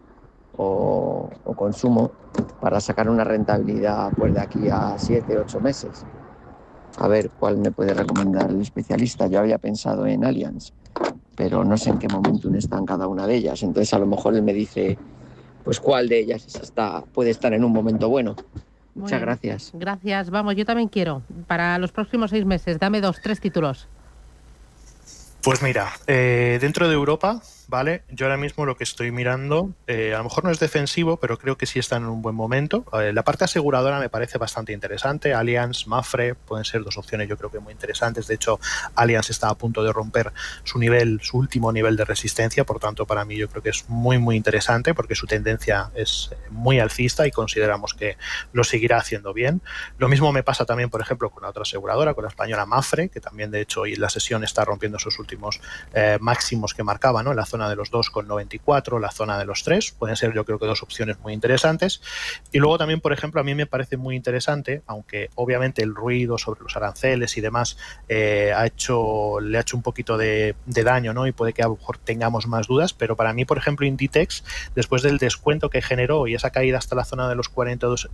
o consumo, para sacar una rentabilidad pues de aquí a 7-8 meses. A ver cuál me puede recomendar el especialista. Yo había pensado en Allianz, pero no sé en qué momento están cada una de ellas. Entonces a lo mejor él me dice pues cuál de ellas puede estar en un momento bueno. Muchas gracias. Gracias. Vamos, yo también quiero. Para los próximos 6 meses, dame 2-3 títulos. Pues mira, dentro de Europa, ¿vale? Yo ahora mismo lo que estoy mirando, a lo mejor no es defensivo, pero creo que sí está en un buen momento. La parte aseguradora me parece bastante interesante. Allianz, Mapfre, pueden ser dos opciones yo creo que muy interesantes. De hecho, Allianz está a punto de romper su último nivel de resistencia, por tanto, para mí yo creo que es muy, muy interesante, porque su tendencia es muy alcista y consideramos que lo seguirá haciendo bien. Lo mismo me pasa también, por ejemplo, con la otra aseguradora, con la española Mapfre, que también, de hecho, hoy en la sesión está rompiendo sus últimos máximos que marcaba, ¿no? En la zona de los 2,94, la zona de los 3, pueden ser yo creo que dos opciones muy interesantes. Y luego también, por ejemplo, a mí me parece muy interesante, aunque obviamente el ruido sobre los aranceles y demás le ha hecho un poquito de daño, ¿no? Y puede que a lo mejor tengamos más dudas, pero para mí, por ejemplo, Inditex, después del descuento que generó y esa caída hasta la zona de los 42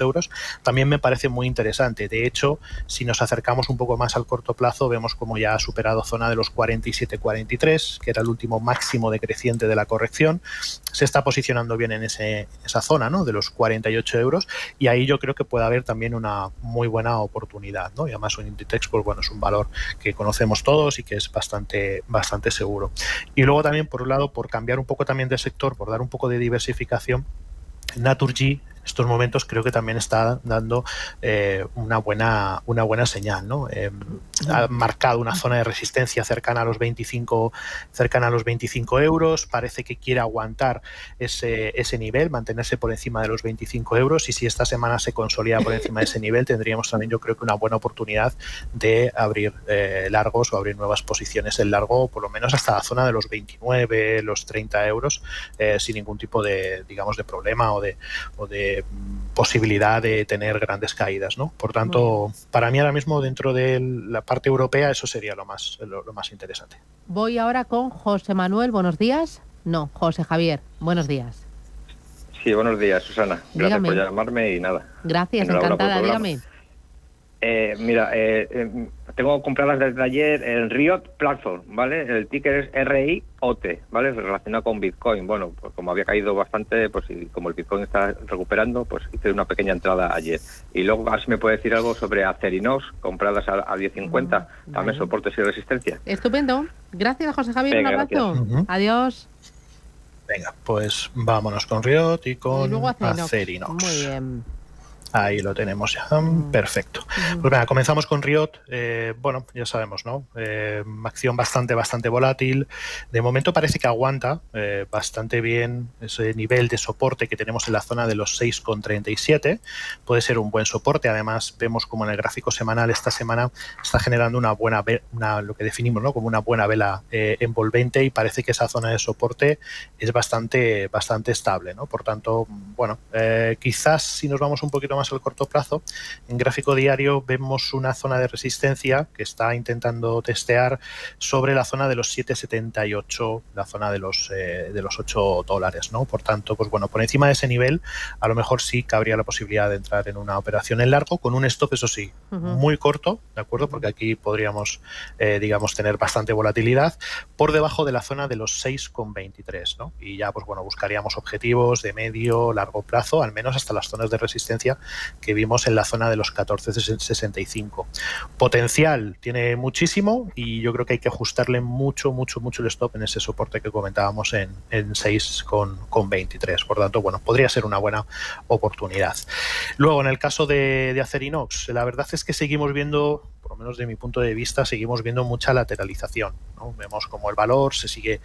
euros, también me parece muy interesante. De hecho, si nos acercamos un poco más al corto plazo, vemos como ya ha superado zona de los 47,43, que era el último máximo decreciente de la corrección. Se está posicionando bien en esa zona, ¿no? De los 48 euros, y ahí yo creo que puede haber también una muy buena oportunidad, ¿no? Y además un Inditex, pues bueno, es un valor que conocemos todos y que es bastante seguro. Y luego también, por un lado, por cambiar un poco también de sector, por dar un poco de diversificación, Naturgy estos momentos creo que también está dando una buena señal, ¿no? Ha marcado una zona de resistencia cercana a los 25 euros, parece que quiere aguantar ese nivel, mantenerse por encima de los 25 euros, y si esta semana se consolida por encima de ese nivel, tendríamos también, yo creo que una buena oportunidad de abrir largos o abrir nuevas posiciones en largo, por lo menos hasta la zona de los 29, los 30 euros, sin ningún tipo de, digamos, de problema o de posibilidad de tener grandes caídas, ¿no? Por tanto, para mí ahora mismo dentro de la parte europea eso sería lo más interesante. Voy ahora con José Manuel, buenos días. No, José Javier, buenos días. Sí, buenos días, Susana. Gracias Dígame. por llamarme y nada. Gracias, encantada, dígame. Tengo compradas desde ayer el Riot Platform, ¿vale? El ticker es RIOT, ¿vale? Relacionado con Bitcoin. Bueno, pues como había caído bastante, pues y como el Bitcoin está recuperando, pues hice una pequeña entrada ayer. Y luego, a ver si me puede decir algo sobre Acerinox, compradas a 10.50, también soportes y resistencia. Estupendo. Gracias, José Javier, Venga, un abrazo. gracias. Adiós. Venga, pues vámonos con Riot y con Y luego Acerinox. Muy bien. Ahí lo tenemos ya. Perfecto. Pues venga, comenzamos con Riot. Bueno, ya sabemos, ¿no? Acción bastante volátil. De momento parece que aguanta bastante bien ese nivel de soporte que tenemos en la zona de los 6,37. Puede ser un buen soporte. Además, vemos como en el gráfico semanal esta semana está generando una buena lo que definimos, ¿no? Como una buena vela envolvente, y parece que esa zona de soporte es bastante estable, ¿no? Por tanto, bueno, quizás si nos vamos un poquito más al corto plazo, en gráfico diario vemos una zona de resistencia que está intentando testear sobre la zona de los 7,78, la zona de los $8, ¿no? Por tanto, pues bueno, por encima de ese nivel a lo mejor sí cabría la posibilidad de entrar en una operación en largo con un stop, eso sí, muy corto, ¿de acuerdo? Porque aquí podríamos, digamos, tener bastante volatilidad por debajo de la zona de los 6,23, ¿no? Y ya, pues bueno, buscaríamos objetivos de medio, largo plazo, al menos hasta las zonas de resistencia que vimos en la zona de los 14,65. Potencial tiene muchísimo, y yo creo que hay que ajustarle mucho el stop en ese soporte que comentábamos en 6,23. Por tanto, bueno, podría ser una buena oportunidad. Luego, en el caso de Acerinox, la verdad es que seguimos viendo, por lo menos de mi punto de vista, seguimos viendo mucha lateralización, ¿no? Vemos como el valor se sigue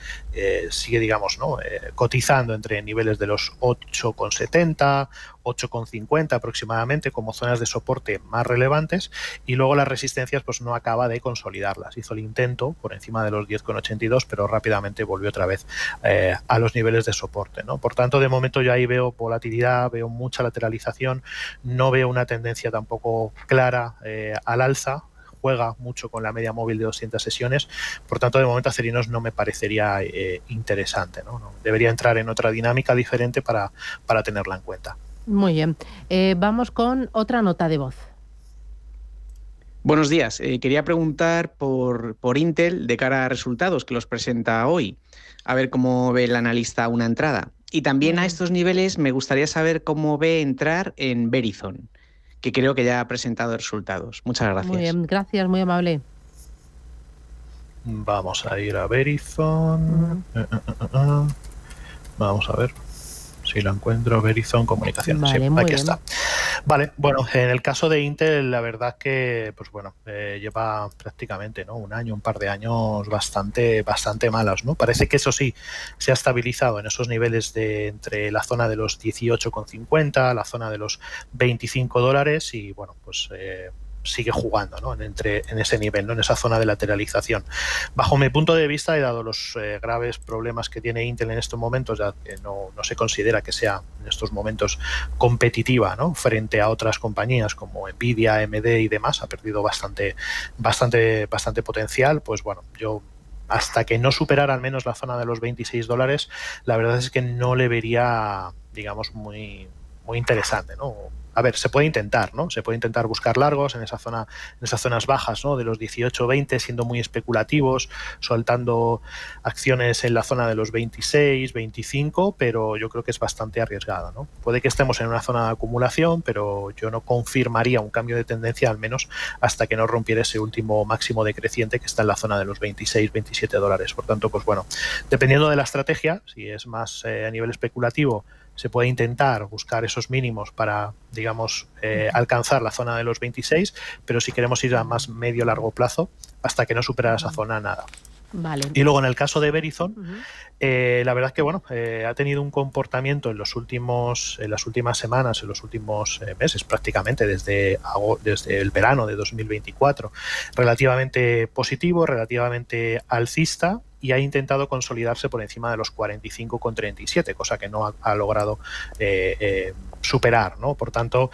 digamos, ¿no? Cotizando entre niveles de los 8,70, 8,50 aproximadamente como zonas de soporte más relevantes, y luego las resistencias pues no acaba de consolidarlas. Hizo el intento por encima de los 10,82, pero rápidamente volvió otra vez a los niveles de soporte, ¿no? Por tanto, de momento yo ahí veo volatilidad, veo mucha lateralización, no veo una tendencia tampoco clara al alza. Juega mucho con la media móvil de 200 sesiones, por tanto, de momento Acerinox no me parecería interesante, ¿no? Debería entrar en otra dinámica diferente para tenerla en cuenta. Muy bien. Vamos con otra nota de voz. Buenos días. Quería preguntar por Intel de cara a resultados que los presenta hoy. A ver cómo ve el analista una entrada. Y también a estos niveles me gustaría saber cómo ve entrar en Verizon, que creo que ya ha presentado resultados. Muchas gracias. Muy bien, gracias, muy amable. Vamos a ir a Verizon. Vamos a ver si lo encuentro. Verizon Comunicación. Vale, sí, muy aquí bien. está. Vale, bueno, en el caso de Intel, la verdad que, pues bueno, lleva prácticamente, ¿no?, un año, un par de años bastante malas, ¿no? Parece que eso sí se ha estabilizado en esos niveles de entre la zona de los 18,50, la zona de los $25, y bueno, pues sigue jugando, ¿no?, en ese nivel, ¿no?, en esa zona de lateralización. Bajo mi punto de vista, y dado los graves problemas que tiene Intel en estos momentos, ya que no se considera que sea en estos momentos competitiva, ¿no?, frente a otras compañías como Nvidia, AMD y demás, ha perdido bastante potencial. Pues bueno, yo hasta que no superara al menos la zona de los $26, la verdad es que no le vería, digamos, muy interesante, ¿no? A ver, se puede intentar, ¿no? Se puede intentar buscar largos en esa zona, en esas zonas bajas, ¿no?, de los 18-20, siendo muy especulativos, soltando acciones en la zona de los 26, 25, pero yo creo que es bastante arriesgado, ¿no? Puede que estemos en una zona de acumulación, pero yo no confirmaría un cambio de tendencia, al menos hasta que no rompiera ese último máximo decreciente que está en la zona de los 26, $27. Por tanto, pues bueno, dependiendo de la estrategia, si es más a nivel especulativo, se puede intentar buscar esos mínimos para, digamos, alcanzar la zona de los 26, pero si queremos ir a más medio-largo plazo, hasta que no supera esa zona, nada. Vale. Y luego en el caso de Verizon, la verdad es que bueno, ha tenido un comportamiento en las últimas semanas, en los últimos meses, prácticamente desde el verano de 2024, relativamente positivo, relativamente alcista, y ha intentado consolidarse por encima de los 45,37, cosa que no ha logrado superar, ¿no? Por tanto,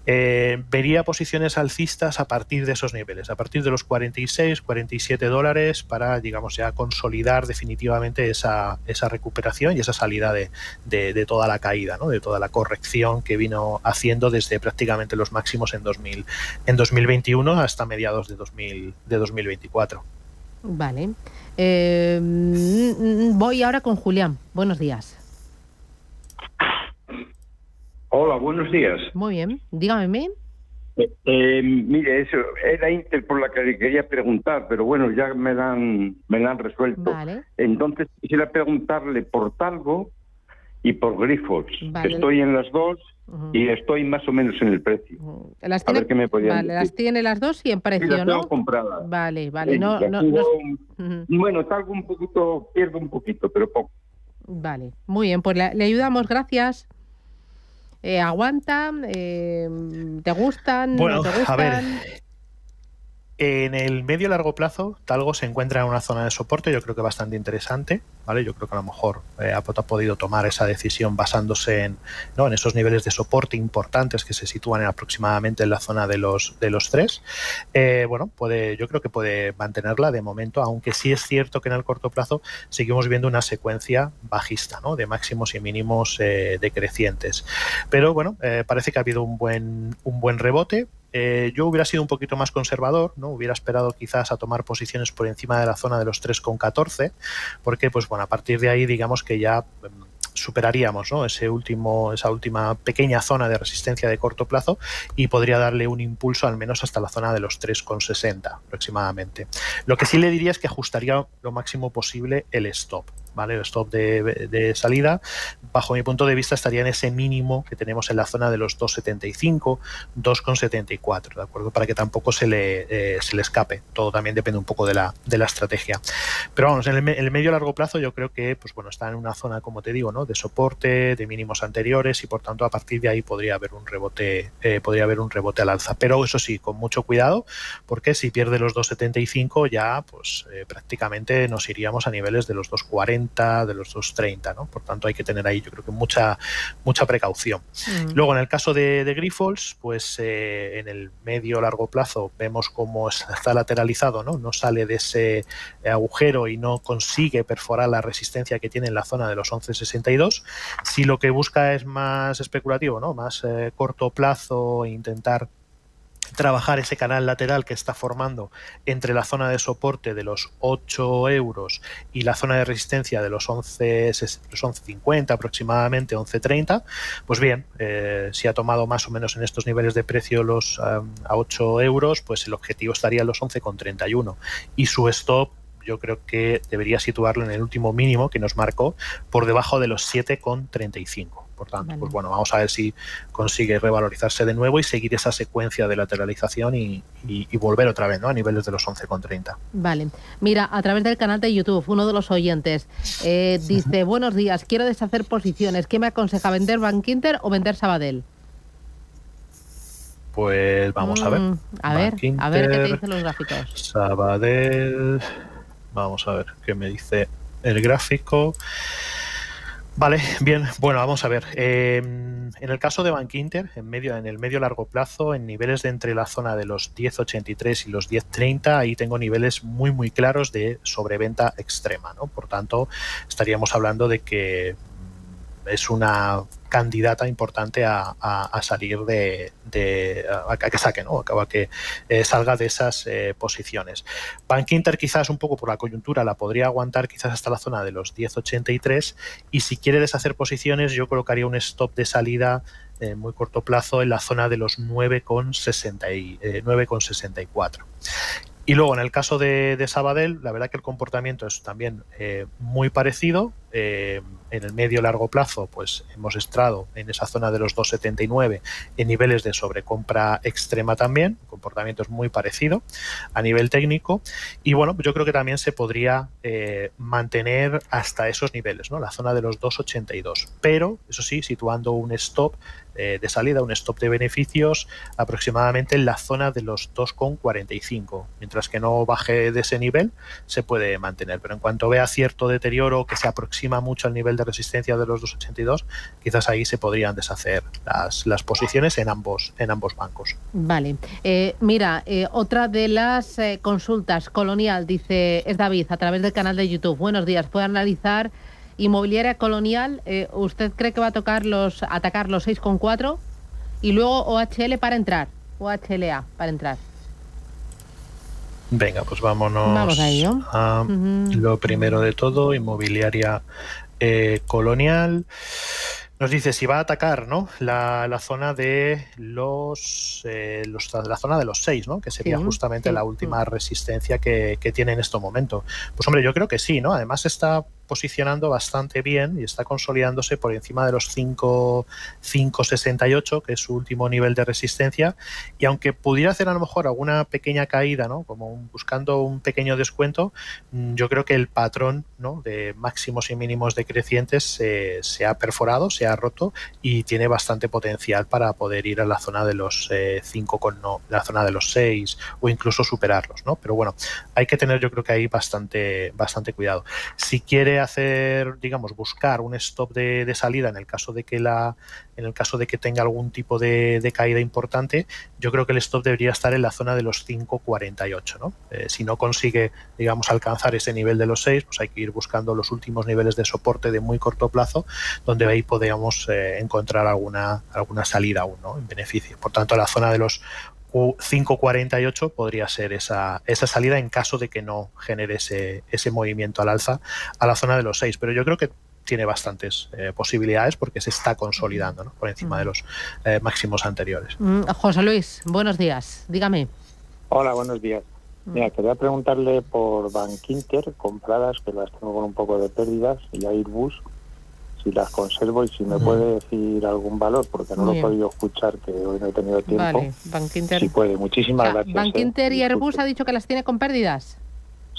vería posiciones alcistas a partir de esos niveles, a partir de los 46, 47 dólares para, digamos, ya consolidar definitivamente esa recuperación y esa salida de toda la caída, ¿no? De toda la corrección que vino haciendo desde prácticamente los máximos en 2021 hasta mediados de 2024. Vale. Voy ahora con Julián. Buenos días. Hola, buenos días. Muy bien. Dígame. Mire, eso era Intel por la que le quería preguntar, pero bueno, ya me la han resuelto. Vale. Entonces quisiera preguntarle por Talgo y por Grifols. Vale. Estoy en las dos y estoy más o menos en el precio. Las A tiene, ver qué me podían decir. las tiene las dos y en precio, Sí, las tengo ¿no? compradas. Vale. Sí, No. tengo, bueno, Talgo un poquito, pierdo un poquito, pero poco. Vale, muy bien, pues le ayudamos, gracias. ¿Aguantan? ¿Te gustan? Bueno, ¿No te gustan? a ver, en el medio largo plazo, Talgo se encuentra en una zona de soporte, yo creo que bastante interesante, ¿vale? Yo creo que a lo mejor ha podido tomar esa decisión basándose en esos niveles de soporte importantes que se sitúan aproximadamente en la zona de los 3. Yo creo que puede mantenerla de momento, aunque sí es cierto que en el corto plazo seguimos viendo una secuencia bajista, ¿no? De máximos y mínimos decrecientes. Pero bueno, parece que ha habido un buen rebote. Yo hubiera sido un poquito más conservador, ¿no? Hubiera esperado quizás a tomar posiciones por encima de la zona de los 3,14, porque pues bueno, a partir de ahí digamos que ya superaríamos, ¿no? esa última pequeña zona de resistencia de corto plazo y podría darle un impulso al menos hasta la zona de los 3,60 aproximadamente. Lo que sí le diría es que ajustaría lo máximo posible el stop. ¿Vale? El stop de salida, bajo mi punto de vista, estaría en ese mínimo que tenemos en la zona de los 2,75, 2,74, ¿de acuerdo? Para que tampoco se le escape. Todo también depende un poco de la estrategia. Pero vamos, en el medio largo plazo yo creo que pues bueno, está en una zona, como te digo, ¿no? De soporte, de mínimos anteriores y por tanto a partir de ahí podría haber un rebote al alza. Pero eso sí, con mucho cuidado, porque si pierde los 2,75 ya pues prácticamente nos iríamos a niveles de los 2,40, de los 2,30, ¿no? Por tanto hay que tener ahí yo creo que mucha precaución. Luego en el caso de Grifols, pues en el medio largo plazo vemos cómo está lateralizado, no sale de ese agujero y no consigue perforar la resistencia que tiene en la zona de los 11,62. Si lo que busca es más especulativo, ¿no? Más corto plazo e intentar trabajar ese canal lateral que está formando entre la zona de soporte de los 8 euros y la zona de resistencia de los 11,50 aproximadamente, 11,30, pues bien, si ha tomado más o menos en estos niveles de precio a 8 euros, pues el objetivo estaría en los 11,31 y su stop yo creo que debería situarlo en el último mínimo que nos marcó por debajo de los 7,35. Por tanto, pues bueno, vamos a ver si consigue revalorizarse de nuevo y seguir esa secuencia de lateralización y volver otra vez, ¿no? A niveles de los 11,30. Vale. Mira, a través del canal de YouTube, uno de los oyentes dice, buenos días, quiero deshacer posiciones. ¿Qué me aconseja, vender Bankinter o vender Sabadell? Pues vamos a ver. A ver qué te dicen los gráficos. Sabadell, vamos a ver qué me dice el gráfico. Vale, bien, bueno, vamos a ver. En el caso de Bankinter, en el medio largo plazo, en niveles de entre la zona de los 10,83 y los 10,30, ahí tengo niveles muy muy claros de sobreventa extrema, ¿no? Por tanto, estaríamos hablando de que es una candidata importante a salir a que saque, ¿no? A que salga de esas posiciones. Bankinter quizás un poco por la coyuntura la podría aguantar quizás hasta la zona de los 10,83 y si quiere deshacer posiciones yo colocaría un stop de salida muy corto plazo en la zona de los 9,64. Y luego en el caso de Sabadell, la verdad que el comportamiento es también muy parecido. en el medio largo plazo pues hemos estado en esa zona de los 2,79 en niveles de sobrecompra extrema también, el comportamiento es muy parecido a nivel técnico y bueno, yo creo que también se podría mantener hasta esos niveles, ¿no? La zona de los 2,82, pero eso sí, situando un stop de salida, un stop de beneficios aproximadamente en la zona de los 2,45, mientras que no baje de ese nivel se puede mantener, pero en cuanto vea cierto deterioro que se aproxima mucho al nivel de resistencia de los 2,82, quizás ahí se podrían deshacer las posiciones en ambos bancos. Vale, mira, otra de las consultas, Colonial, dice, es David, a través del canal de YouTube. Buenos días, ¿puede analizar Inmobiliaria Colonial? ¿Usted cree que va a atacar los 6,4? Y luego OHL para entrar, OHLA para entrar. Venga, pues vámonos Vamos a ello. Lo primero de todo, Inmobiliaria Colonial. Nos dice si va a atacar, ¿no? La zona de la zona de los 6, ¿no? Que sería justamente la última resistencia que tiene en este momento. Pues hombre, yo creo que sí, ¿no? Además está posicionando bastante bien y está consolidándose por encima de los 5,68, que es su último nivel de resistencia, y aunque pudiera hacer a lo mejor alguna pequeña caída, ¿no? Como buscando un pequeño descuento, yo creo que el patrón, ¿no? De máximos y mínimos decrecientes se ha perforado, se ha roto y tiene bastante potencial para poder ir a la zona de los 5, la zona de los 6 o incluso superarlos, ¿no? Pero bueno, hay que tener, yo creo que ahí bastante cuidado. Si quiere hacer, digamos, buscar un stop de salida en el caso de que tenga algún tipo de caída importante, yo creo que el stop debería estar en la zona de los 5,48, ¿no? Si no consigue, digamos, alcanzar ese nivel de los 6, pues hay que ir buscando los últimos niveles de soporte de muy corto plazo, donde ahí podríamos encontrar alguna salida aún, ¿no? En beneficio. Por tanto, la zona de los 5,48 podría ser esa salida en caso de que no genere ese movimiento al alza a la zona de los 6, pero yo creo que tiene bastantes posibilidades porque se está consolidando, ¿no? Por encima de los máximos anteriores. José Luis, buenos días, dígame. Hola, buenos días. Mira, quería preguntarle por Bankinter, compradas, que las tengo con un poco de pérdidas, y Airbus, si las conservo y si me puede decir algún valor, porque no lo he podido escuchar, que hoy no he tenido tiempo. Vale, Bankinter. Si puede, muchísimas gracias. Bankinter y Airbus ha dicho que las tiene con pérdidas.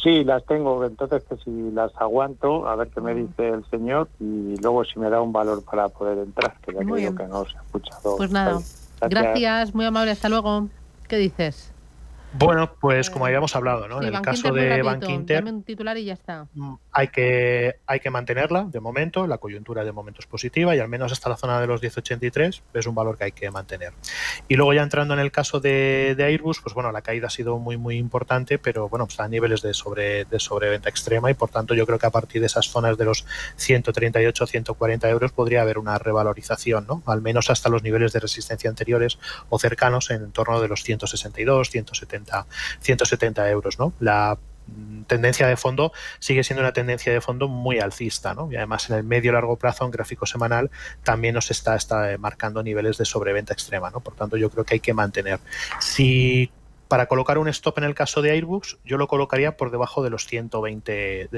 Sí, las tengo, entonces que si las aguanto, a ver qué me dice el señor y luego si me da un valor para poder entrar, que ya creo que no se ha escuchado. Pues nada, gracias, muy amable, hasta luego. ¿Qué dices? Bueno, pues como habíamos hablado, ¿no? Sí, en el caso de Bankinter, dame un titular y ya está. Hay que mantenerla de momento, la coyuntura de momento es positiva y al menos hasta la zona de los 10,83 es un valor que hay que mantener. Y luego ya entrando en el caso de Airbus, pues bueno, la caída ha sido muy importante, pero bueno, está a niveles de sobreventa extrema y por tanto yo creo que a partir de esas zonas de los 138, 140 euros podría haber una revalorización, ¿no? Al menos hasta los niveles de resistencia anteriores o cercanos en torno de los 162, 170 euros, ¿no? La tendencia de fondo sigue siendo una tendencia de fondo muy alcista, ¿no? Y además en el medio largo plazo, en gráfico semanal, también nos está marcando niveles de sobreventa extrema, ¿no? Por tanto, yo creo que hay que mantener. Si para colocar un stop en el caso de Airbus, yo lo colocaría por debajo de los 120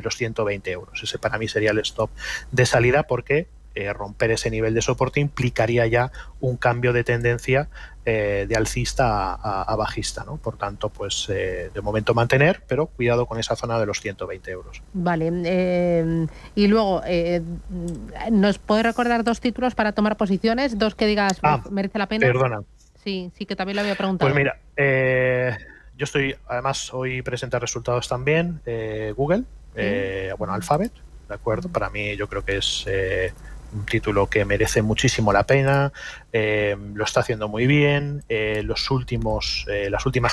euros. Ese para mí sería el stop de salida porque romper ese nivel de soporte implicaría ya un cambio de tendencia de alcista a bajista, ¿no? Por tanto, pues de momento mantener, pero cuidado con esa zona de los 120 euros. Vale, y luego, ¿nos puede recordar dos títulos para tomar posiciones? Dos que digas merece la pena. Perdona. Sí, que también lo había preguntado. Pues mira, yo estoy, además hoy presenta resultados también Google, bueno, Alphabet, ¿de acuerdo? Para mí yo creo que es un título que merece muchísimo la pena, lo está haciendo muy bien, las últimas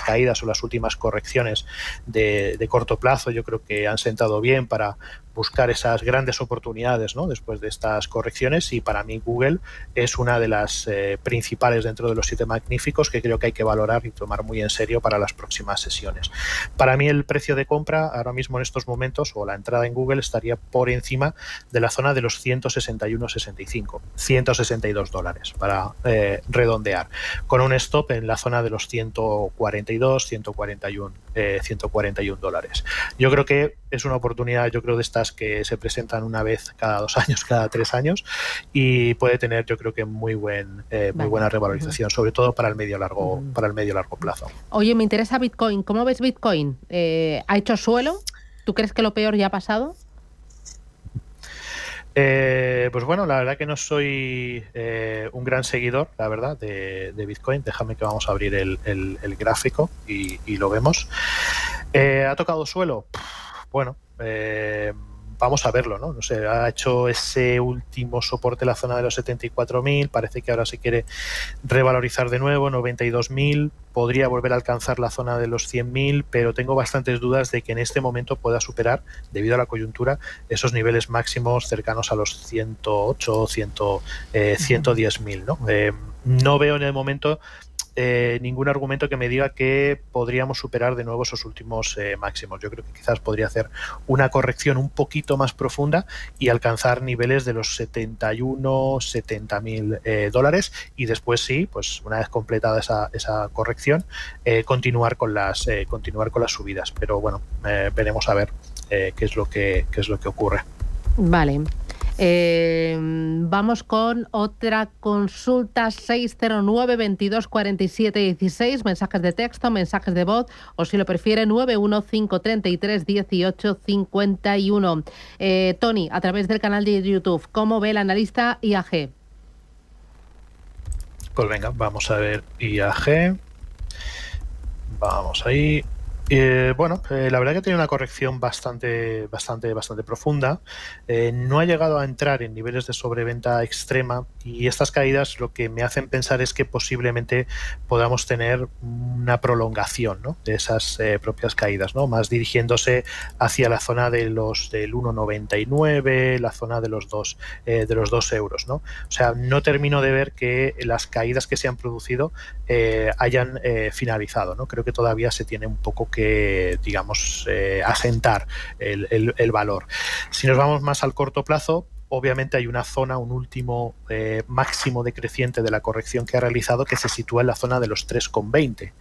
caídas o las últimas correcciones de corto plazo yo creo que han sentado bien para buscar esas grandes oportunidades, ¿no? Después de estas correcciones y para mí Google es una de las principales dentro de los 7 magníficos que creo que hay que valorar y tomar muy en serio para las próximas sesiones. Para mí el precio de compra ahora mismo en estos momentos o la entrada en Google estaría por encima de la zona de los 161,65, $162 para redondear, con un stop en la zona de los 142, 141 $141. Yo creo que es una oportunidad, yo creo, de estas que se presentan una vez cada 2 años, cada 3 años, y puede tener, yo creo que muy buena revalorización, sobre todo para el medio largo plazo. Oye, me interesa Bitcoin. ¿Cómo ves Bitcoin? ¿Ha hecho suelo? ¿Tú crees que lo peor ya ha pasado? Pues bueno, la verdad que no soy un gran seguidor, la verdad, de Bitcoin. Déjame que vamos a abrir el gráfico y lo vemos. ¿Ha tocado suelo? Bueno, vamos a verlo, ¿no? No sé, ha hecho ese último soporte en la zona de los 74.000, parece que ahora se quiere revalorizar de nuevo, 92.000, podría volver a alcanzar la zona de los 100.000, pero tengo bastantes dudas de que en este momento pueda superar, debido a la coyuntura, esos niveles máximos cercanos a los 108, 110.000, ¿no? No veo en el momento ningún argumento que me diga que podríamos superar de nuevo esos últimos máximos. Yo creo que quizás podría hacer una corrección un poquito más profunda y alcanzar niveles de los 70.000 dólares, y después sí, pues una vez completada esa corrección, continuar con las subidas. Pero bueno, veremos a ver qué es lo que ocurre. Vale. Vamos con otra consulta. 609 22 47 16, mensajes de texto, mensajes de voz, o si lo prefiere 91533 18 51. Tony, a través del canal de YouTube, ¿cómo ve el analista IAG? Pues venga, vamos a ver IAG. Vamos ahí. La verdad que tiene una corrección bastante profunda. No ha llegado a entrar en niveles de sobreventa extrema, y estas caídas lo que me hacen pensar es que posiblemente podamos tener una prolongación, ¿no?, de esas propias caídas, ¿no?, más dirigiéndose hacia la zona del 1,99, la zona de los 2 euros, ¿no? O sea, no termino de ver que las caídas que se han producido hayan finalizado, ¿no? Creo que todavía se tiene un poco que, digamos, asentar el valor. Si nos vamos más al corto plazo, obviamente hay una zona, un último máximo decreciente de la corrección que ha realizado, que se sitúa en la zona de los 3,20.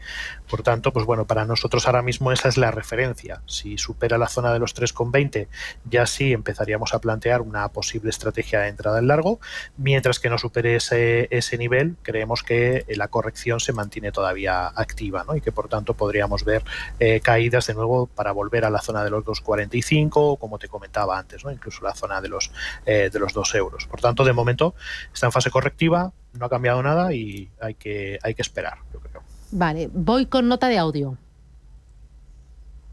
Por tanto, pues bueno, para nosotros ahora mismo esa es la referencia. Si supera la zona de los 3,20, ya sí empezaríamos a plantear una posible estrategia de entrada en largo. Mientras que no supere ese nivel, creemos que la corrección se mantiene todavía activa, ¿no?, y que por tanto podríamos ver caídas de nuevo para volver a la zona de los 2,45, como te comentaba antes, ¿no?, incluso la zona de los 2 euros. Por tanto, de momento está en fase correctiva, no ha cambiado nada y hay que esperar, yo creo. Vale, voy con nota de audio.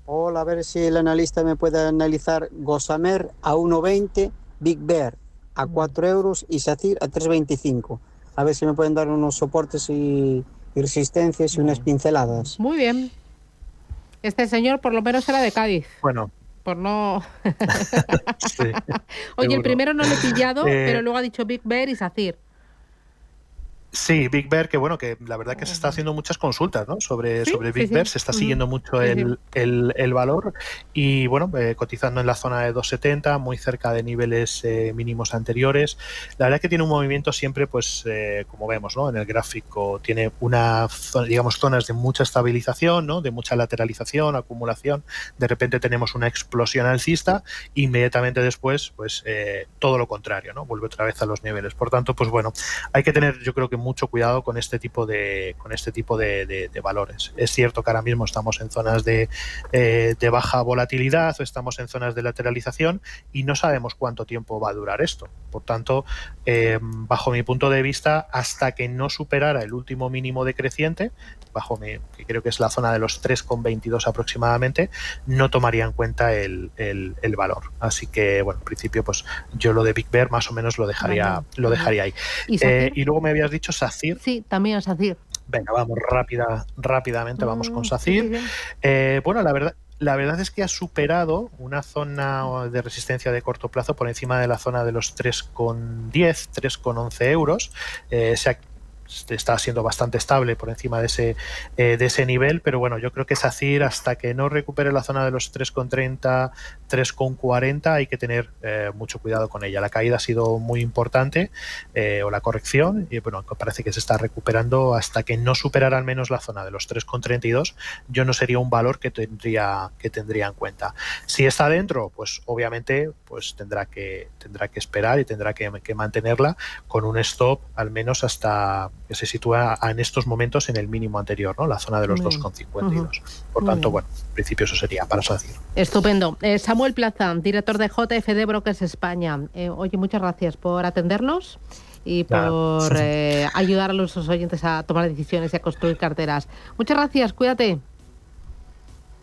Hola, a ver si el analista me puede analizar Gossamer a 1,20, Big Bear a 4 euros y SACIR a 3,25. A ver si me pueden dar unos soportes y resistencias y unas pinceladas. Muy bien. Este señor por lo menos era de Cádiz. Bueno. Por no... Sí, Oye, seguro. el primero no lo he pillado, pero luego ha dicho Big Bear y SACIR. Sí, Big Bear, que bueno, que la verdad que se está haciendo muchas consultas, ¿no?, sobre Big Bear, se está siguiendo mucho el valor, y bueno, cotizando en la zona de 2,70, muy cerca de niveles mínimos anteriores. La verdad que tiene un movimiento siempre, pues como vemos, ¿no?, en el gráfico, tiene digamos, zonas de mucha estabilización, ¿no?, de mucha lateralización, acumulación. De repente tenemos una explosión alcista, inmediatamente después, pues todo lo contrario, ¿no?, vuelve otra vez a los niveles. Por tanto, pues bueno, hay que tener, yo creo que mucho cuidado con este tipo de valores. Es cierto que ahora mismo estamos en zonas de baja volatilidad, o estamos en zonas de lateralización, y no sabemos cuánto tiempo va a durar esto. Por tanto, bajo mi punto de vista, hasta que no superara el último mínimo decreciente, que creo que es la zona de los 3,22 aproximadamente, no tomaría en cuenta el valor. Así que, bueno, en principio, pues yo lo de Big Bear más o menos lo dejaría ahí. Y luego me habías dicho SACIR. Sí, también SACIR. Venga, vamos rápidamente, vamos con SACIR. Bueno, la verdad es que ha superado una zona de resistencia de corto plazo por encima de la zona de los 3,10, 3,11 euros. Se ha está siendo bastante estable por encima de ese nivel, pero bueno, yo creo que SACIR, hasta que no recupere la zona de los 3,30, 3,40, hay que tener mucho cuidado con ella. La caída ha sido muy importante, o la corrección, y bueno, parece que se está recuperando. Hasta que no superara al menos la zona de los 3,32, yo no sería un valor que tendría en cuenta. Si está dentro, pues obviamente pues tendrá que esperar y tendrá que mantenerla con un stop al menos hasta que se sitúa en estos momentos en el mínimo anterior, ¿no? La zona de los 2,52. Por tanto, bueno, en principio eso sería para SACIR. Estupendo. Samuel Plaza, director de JFD Brokers España. Oye, muchas gracias por atendernos y por ayudar a los oyentes a tomar decisiones y a construir carteras. Muchas gracias, cuídate.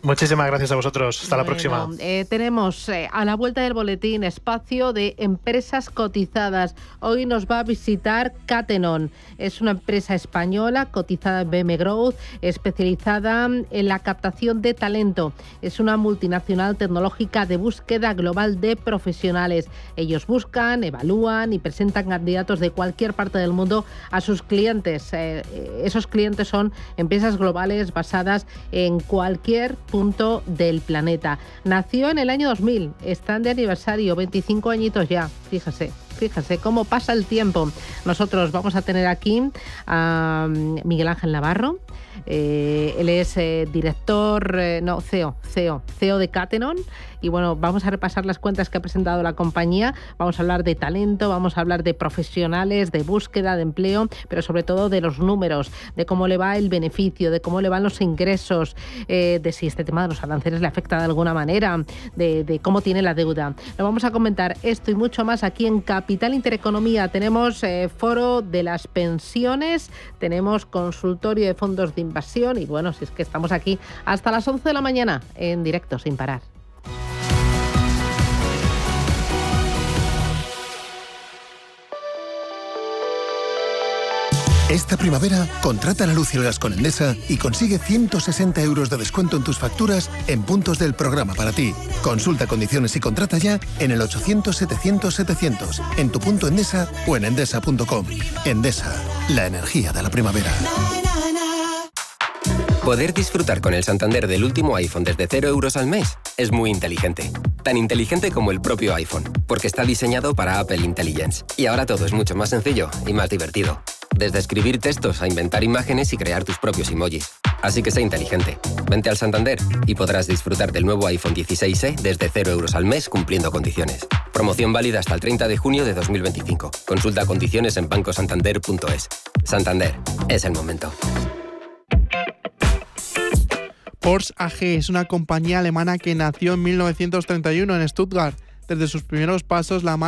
Muchísimas gracias a vosotros. Hasta la próxima. Tenemos a la vuelta del boletín espacio de empresas cotizadas. Hoy nos va a visitar Catenon. Es una empresa española cotizada en BM Growth, especializada en la captación de talento. Es una multinacional tecnológica de búsqueda global de profesionales. Ellos buscan, evalúan y presentan candidatos de cualquier parte del mundo a sus clientes. Esos clientes son empresas globales basadas en cualquier punto del planeta. Nació en el año 2000, están de aniversario, 25 añitos ya, fíjese cómo pasa el tiempo. Nosotros vamos a tener aquí a Miguel Ángel Navarro. Él es CEO de Catenon. Y bueno, vamos a repasar las cuentas que ha presentado la compañía. Vamos a hablar de talento, vamos a hablar de profesionales, de búsqueda de empleo, pero sobre todo de los números, de cómo le va el beneficio, de cómo le van los ingresos, de si este tema de los aranceles le afecta de alguna manera, de cómo tiene la deuda. Lo vamos a comentar esto y mucho más aquí en Capital Intereconomía. Tenemos foro de las pensiones, tenemos consultorio de fondos de inversión y bueno, si es que estamos aquí hasta las 11 de la mañana en directo sin parar. Esta primavera, contrata la luz y el gas con Endesa y consigue 160 euros de descuento en tus facturas en puntos del programa para ti. Consulta condiciones y contrata ya en el 800-700-700, en tu punto Endesa o en endesa.com. Endesa, la energía de la primavera. Poder disfrutar con el Santander del último iPhone desde 0 euros al mes es muy inteligente. Tan inteligente como el propio iPhone, porque está diseñado para Apple Intelligence. Y ahora todo es mucho más sencillo y más divertido. Desde escribir textos a inventar imágenes y crear tus propios emojis. Así que sé inteligente. Vente al Santander y podrás disfrutar del nuevo iPhone 16e desde 0 euros al mes cumpliendo condiciones. Promoción válida hasta el 30 de junio de 2025. Consulta condiciones en bancosantander.es. Santander, es el momento. Porsche AG es una compañía alemana que nació en 1931 en Stuttgart. Desde sus primeros pasos, la marca